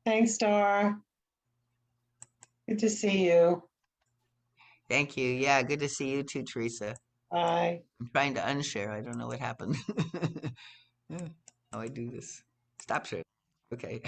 Thanks, Star. Good to see you. Thank you. Yeah, good to see you too, Teresa. Bye. I'm trying to unshare. I don't know what happened. How I do this. Stop sharing. Okay.